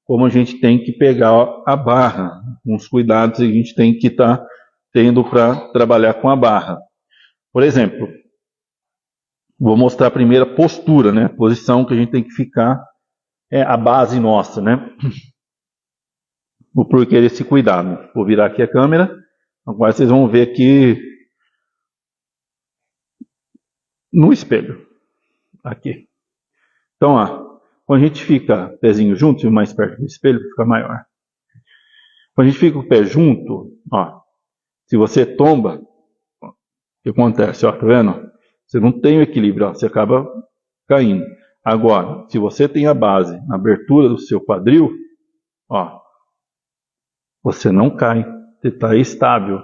como a gente tem que pegar a barra, uns cuidados que a gente tem que estar tendo para trabalhar com a barra. Por exemplo, vou mostrar a primeira postura, né? Posição que a gente tem que ficar, a base nossa, né? O porquê desse cuidado. Vou virar aqui a câmera, agora vocês vão ver aqui no espelho. Aqui. Então, ó, quando a gente fica pezinho junto, e mais perto do espelho, fica maior. Quando a gente fica o pé junto, ó, se você tomba, ó, o que acontece? Ó, tá vendo? Você não tem o equilíbrio, ó, você acaba caindo. Agora, se você tem a base na abertura do seu quadril, ó, você não cai, você está estável.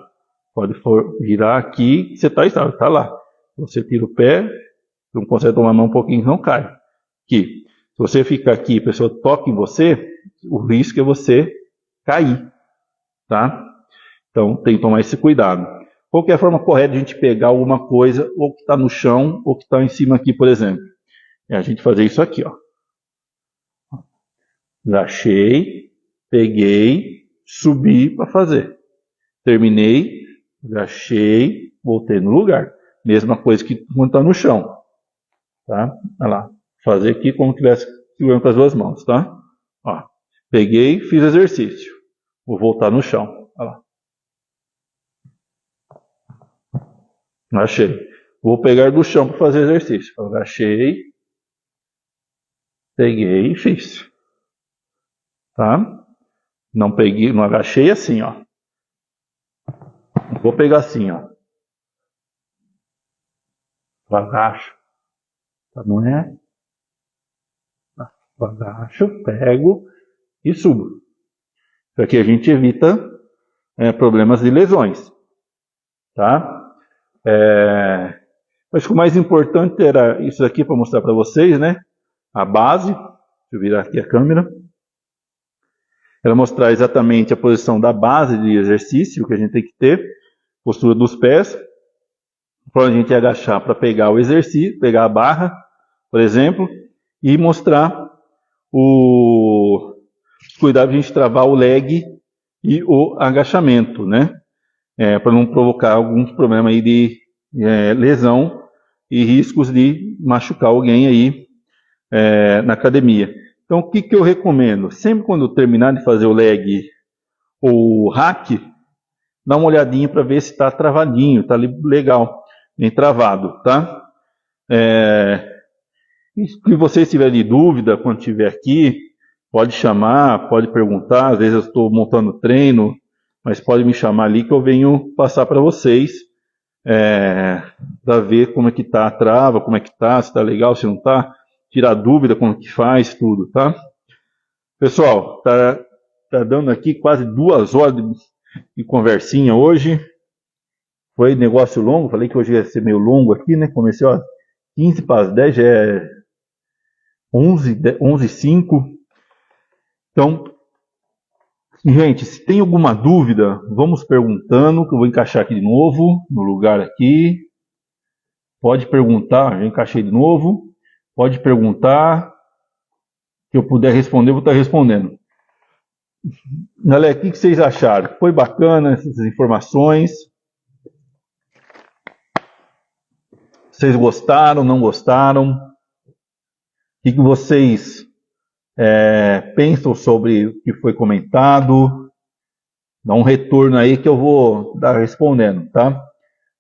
Pode virar aqui, você está estável, está lá. Você tira o pé, não consegue tomar a mão um pouquinho, não cai. Aqui, se você ficar aqui e a pessoa toca em você, o risco é você cair, tá? Então tem que tomar esse cuidado. Qual que é a forma correta de a gente pegar alguma coisa, ou que está no chão, ou que está em cima aqui, por exemplo? É a gente fazer isso aqui, ó. Agachei, peguei, subi para fazer. Terminei, agachei, voltei no lugar. Mesma coisa que quando está no chão. Tá? Olha lá. Fazer aqui como se estivesse segurando com as duas mãos, tá? Ó. Peguei, fiz exercício. Vou voltar no chão. Olha lá. Agachei. Vou pegar do chão para fazer exercício. Agachei, Peguei e fiz. Tá? Não peguei, não agachei assim, ó. Vou pegar assim, ó. Eu agacho. Tá, não é? Eu agacho, pego e subo. Para que a gente evita problemas de lesões. Tá? Acho que o mais importante era isso aqui para mostrar para vocês, né? A base. Deixa eu virar aqui a câmera. Era mostrar exatamente a posição da base de exercício que a gente tem que ter. Postura dos pés. Para a gente agachar para pegar o exercício, pegar a barra, por exemplo, e mostrar os cuidados de a gente travar o leg e o agachamento, né? Para não provocar algum problema aí de lesão e riscos de machucar alguém aí na academia. Então, o que eu recomendo? Sempre quando eu terminar de fazer o leg ou o hack, dá uma olhadinha para ver se está travadinho, está legal, bem travado, tá? Se vocês tiverem dúvida quando estiver aqui, pode chamar, pode perguntar. Às vezes eu estou montando treino, mas pode me chamar ali que eu venho passar para vocês para ver como é que tá a trava, como é que tá, se tá legal, se não tá, tirar dúvida como que faz, tudo, tá? Pessoal, tá dando aqui quase 2 horas de conversinha hoje. Foi negócio longo, falei que hoje ia ser meio longo aqui, né? Comecei, ó, 15 para as 10, já é 11h05. Então, gente, se tem alguma dúvida, vamos perguntando, que eu vou encaixar aqui de novo, no lugar aqui. Pode perguntar, já encaixei de novo. Pode perguntar, que eu puder responder, eu vou estar respondendo. Galera, o que vocês acharam? Foi bacana essas informações? Vocês gostaram, não gostaram? O que vocês pensam sobre o que foi comentado? Dá um retorno aí que eu vou dar respondendo, tá?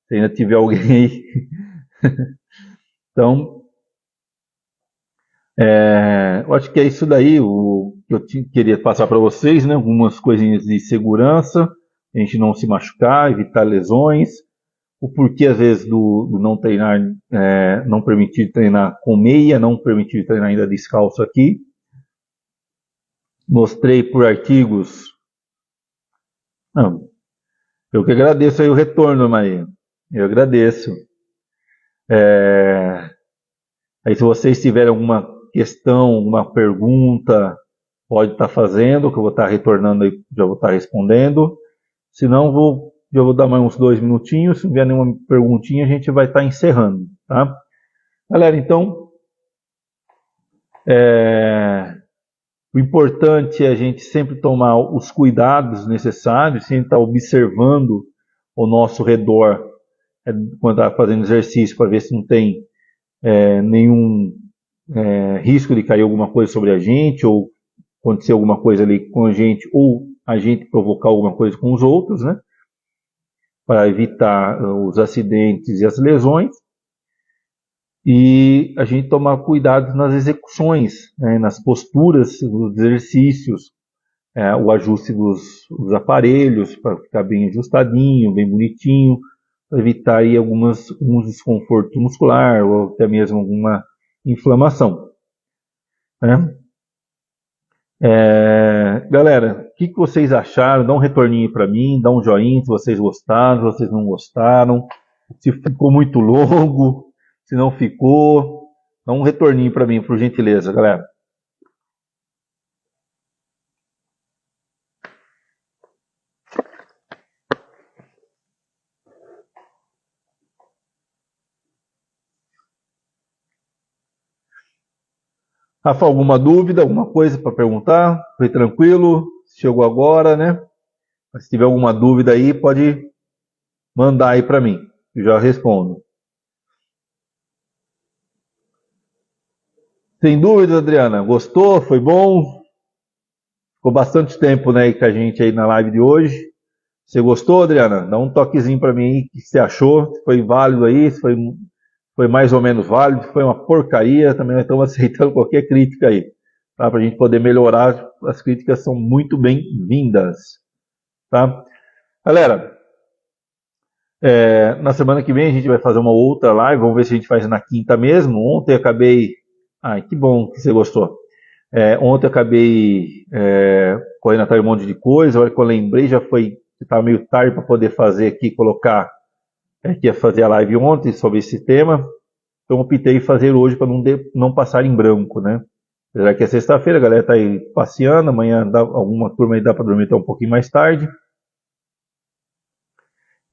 Se ainda tiver alguém aí. Então, eu acho que é isso daí o que eu queria passar para vocês, né? Algumas coisinhas de segurança, a gente não se machucar, evitar lesões, o porquê às vezes do não treinar, não permitir treinar com meia, não permitir treinar ainda descalço aqui. Mostrei por artigos. Não, eu que agradeço aí o retorno, Maria. Eu agradeço. Aí se vocês tiverem alguma questão, alguma pergunta, pode estar fazendo, que eu vou estar retornando aí, já vou estar respondendo. Se não, já vou dar mais uns 2 minutinhos. Se não vier nenhuma perguntinha, a gente vai estar encerrando, tá? Galera, então, o importante é a gente sempre tomar os cuidados necessários, sempre estar observando o nosso redor quando está fazendo exercício, para ver se não tem nenhum risco de cair alguma coisa sobre a gente, ou acontecer alguma coisa ali com a gente, ou a gente provocar alguma coisa com os outros, né? Para evitar os acidentes e as lesões. E a gente tomar cuidado nas execuções, né? Nas posturas dos exercícios, o ajuste dos aparelhos, para ficar bem ajustadinho, bem bonitinho, para evitar aí algum desconforto muscular, ou até mesmo alguma inflamação, né? Galera, o que vocês acharam? Dá um retorninho para mim, dá um joinha se vocês gostaram, se vocês não gostaram, se ficou muito longo, se não ficou, dá um retorninho para mim, por gentileza, galera. Rafa, alguma dúvida, alguma coisa para perguntar? Foi tranquilo? Chegou agora, né? Mas se tiver alguma dúvida aí, pode mandar aí para mim, eu já respondo. Sem dúvida, Adriana, gostou? Foi bom? Ficou bastante tempo, né, com a gente aí na live de hoje. Você gostou, Adriana? Dá um toquezinho para mim aí, o que você achou? Se foi válido aí, se foi foi mais ou menos válido, foi uma porcaria, também nós estamos aceitando qualquer crítica aí, tá? Para a gente poder melhorar, as críticas são muito bem-vindas, tá? Galera, na semana que vem a gente vai fazer uma outra live, vamos ver se a gente faz na quinta mesmo. Ontem eu acabei... Ai, que bom que você gostou. Ontem eu acabei correndo atrás de um monte de coisa, a hora que eu lembrei já foi, estava meio tarde para poder fazer aqui, colocar, que ia fazer a live ontem sobre esse tema, então eu optei em fazer hoje para não passar em branco, né? Já que é sexta-feira, a galera está aí passeando, amanhã alguma turma aí dá para dormir até um pouquinho mais tarde,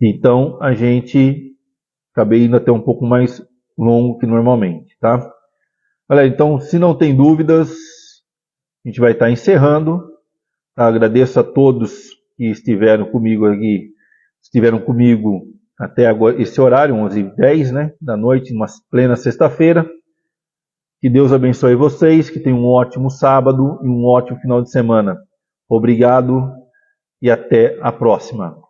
então a gente acabei indo até um pouco mais longo que normalmente, tá? Galera, então se não tem dúvidas, a gente vai estar encerrando. Agradeço a todos que estiveram comigo aqui, até agora, esse horário, 11h10, né, da noite, numa plena sexta-feira. Que Deus abençoe vocês, que tenham um ótimo sábado e um ótimo final de semana. Obrigado e até a próxima.